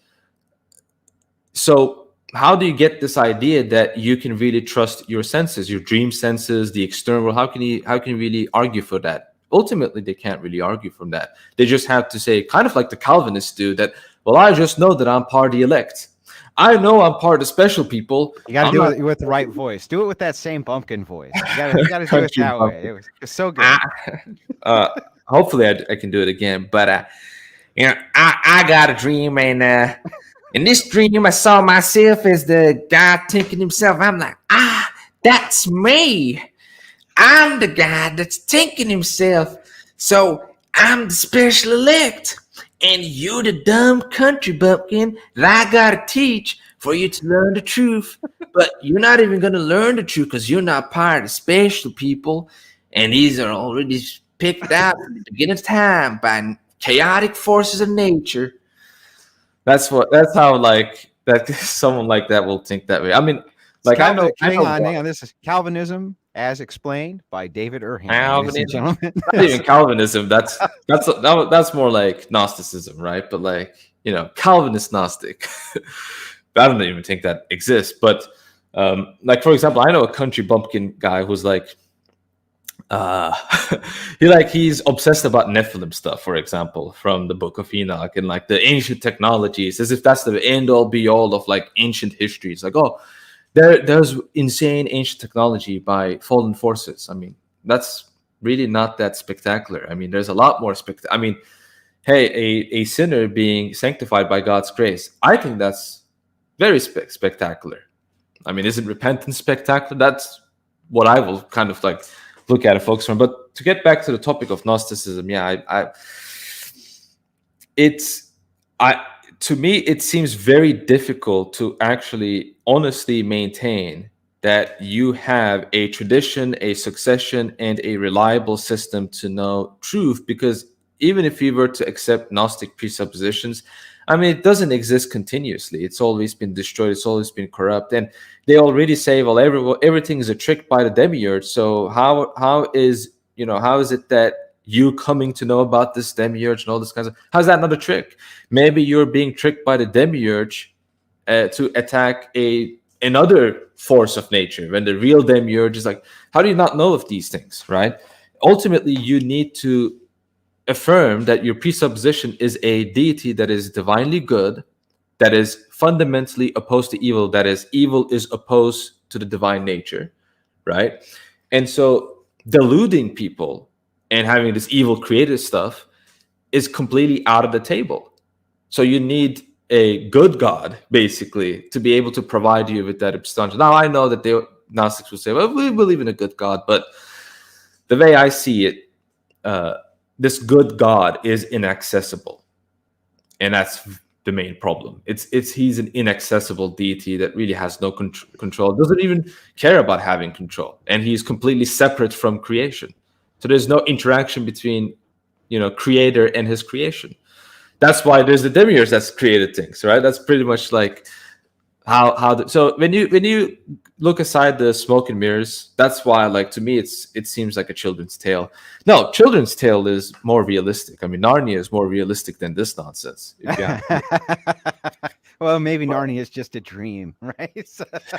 So how do you get this idea that you can really trust your senses, your dream senses, the external world? How can you really argue for that? Ultimately, they can't really argue from that. They just have to say, kind of like the Calvinists do, that, well, I just know that I'm part of the elect. I know I'm part of the special people. You got to do it with the right voice. Do it with that same bumpkin voice. You got to do it that way. It was so good. Hopefully, I can do it again. But I got a dream, and in this dream, I saw myself as the guy thinking himself. I'm like, that's me. I'm the guy that's thinking himself. So I'm the special elect. And you're the dumb country bumpkin that I gotta teach for you to learn the truth. But you're not even gonna learn the truth because you're not part of the special people. And these are already picked out at the beginning of time by chaotic forces of nature. That's how that someone like that will think that way. I mean, like, hang on. This is Calvinism as explained by David Erham, ladies and gentlemen. Not even Calvinism. That's more like Gnosticism, right? But like, Calvinist Gnostic. I don't even think that exists. But like, for example, I know a country bumpkin guy who's like, he's obsessed about Nephilim stuff, for example, from the Book of Enoch, and like the ancient technologies, as if that's the end all be all of like ancient history. It's like, oh, there's insane ancient technology by fallen forces. I mean, that's really not that spectacular. I mean, there's a lot more I mean, hey, a sinner being sanctified by God's grace, I think that's very spectacular. I mean, isn't repentance spectacular? That's what I will kind of like look at it, folks, from. But to get back to the topic of Gnosticism, to me, it seems very difficult to actually honestly maintain that you have a tradition, a succession, and a reliable system to know truth. Because even if you were to accept Gnostic presuppositions, I mean, it doesn't exist continuously. It's always been destroyed. It's always been corrupt. And they already say, well, everything is a trick by the demiurge. So how is it that you coming to know about this demiurge and all this kind of, how's that not a trick? Maybe you're being tricked by the demiurge to attack another force of nature, when the real demiurge is like, how do you not know of these things, right? Ultimately, you need to affirm that your presupposition is a deity that is divinely good, that is fundamentally opposed to evil, that is, evil is opposed to the divine nature, right? And so deluding people and having this evil created stuff is completely out of the table. So you need a good God, basically, to be able to provide you with that substantial. Now, I know that the Gnostics will say, well, we believe in a good God, but the way I see it, this good God is inaccessible. And that's the main problem. He's an inaccessible deity that really has no control, doesn't even care about having control. And he's completely separate from creation. So there's no interaction between, creator and his creation. That's why there's the demiurge that's created things, right? That's pretty much like so when you look aside the smoke and mirrors, that's why, like, to me, it seems like a children's tale. No, children's tale is more realistic. I mean, Narnia is more realistic than this nonsense. Well, maybe Narnia is just a dream, right?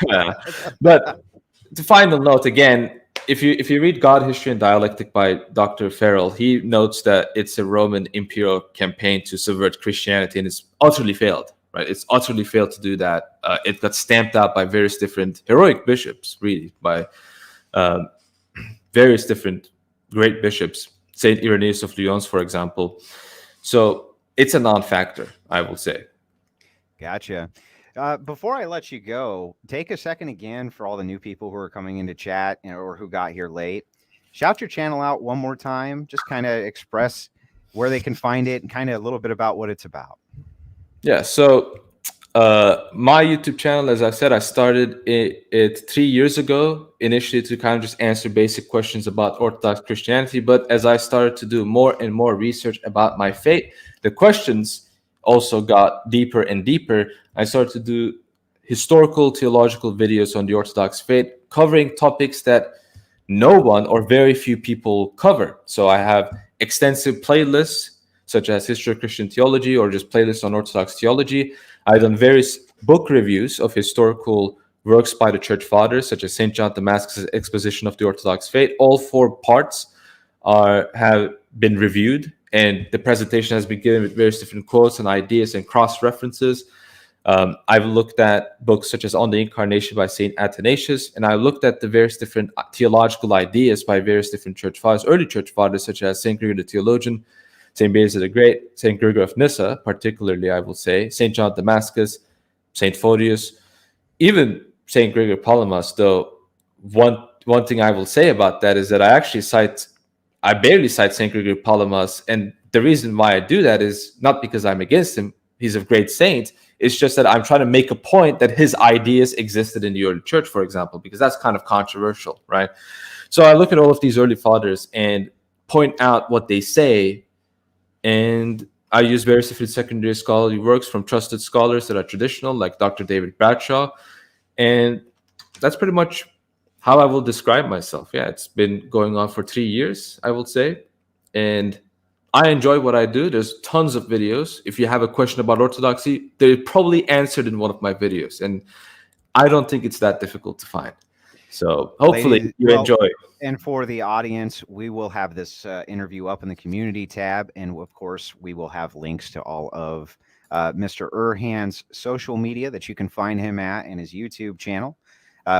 Yeah. But to final note again, if you read God, History, and Dialectic by Dr. Farrell, he notes that it's a Roman imperial campaign to subvert Christianity, and it's utterly failed. Right? It's utterly failed to do that. It got stamped out by various different heroic bishops, really, by various different great bishops, Saint Irenaeus of Lyons, for example. So it's a non-factor, I will say. Gotcha. Before I let you go, take a second again for all the new people who are coming into chat or who got here late. Shout your channel out one more time. Just kind of express where they can find it and kind of a little bit about what it's about. Yeah, so my YouTube channel, as I said, I started it 3 years ago, initially to kind of just answer basic questions about Orthodox Christianity. But as I started to do more and more research about my faith, the questions also got deeper and deeper. I started to do historical, theological videos on the Orthodox faith, covering topics that no one or very few people cover. So I have extensive playlists, such as History of Christian Theology or just playlists on Orthodox theology. I've done various book reviews of historical works by the Church Fathers, such as St. John Damascus' Exposition of the Orthodox Faith. All 4 parts have been reviewed, and the presentation has been given with various different quotes and ideas and cross-references. I've looked at books such as On the Incarnation by St. Athanasius, and I looked at the various different theological ideas by various different church fathers, early church fathers, such as St. Gregory the Theologian, St. Basil the Great, St. Gregory of Nyssa, particularly, I will say, St. John Damascus, St. Photius, even St. Gregory Palamas, though one thing I will say about that is that I barely cite St. Gregory Palamas, and the reason why I do that is not because I'm against him. He's a great saint. It's just that I'm trying to make a point that his ideas existed in the early church, for example, because that's kind of controversial, right? So I look at all of these early fathers and point out what they say, and I use various different secondary scholarly works from trusted scholars that are traditional, like Dr. David Bradshaw, and that's pretty much how I will describe myself. Yeah, it's been going on for 3 years, I will say, and I enjoy what I do. There's tons of videos. If you have a question about Orthodoxy, they're probably answered in one of my videos, and I don't think it's that difficult to find. So hopefully you enjoy. And for the audience, we will have this interview up in the community tab, and of course, we will have links to all of Mr. Erhan's social media that you can find him at and his YouTube channel.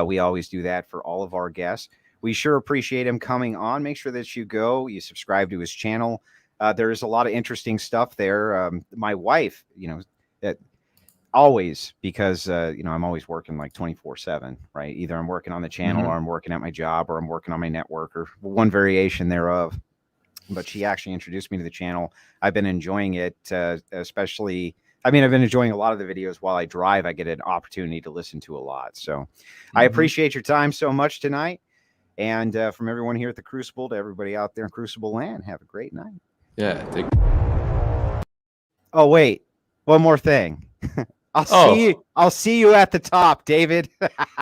We always do that for all of our guests. We sure appreciate him coming on. Make sure that you subscribe to his channel. There's a lot of interesting stuff there. My wife, always, because I'm always working like 24/7, right? Either I'm working on the channel or I'm working at my job or I'm working on my network or one variation thereof. But she actually introduced me to the channel. I've been enjoying it, especially. I've been enjoying a lot of the videos while I drive. I get an opportunity to listen to a lot. So I appreciate your time so much tonight. And from everyone here at the Crucible to everybody out there in Crucible land, have a great night. Yeah. Oh, wait. One more thing. I'll see you at the top, David.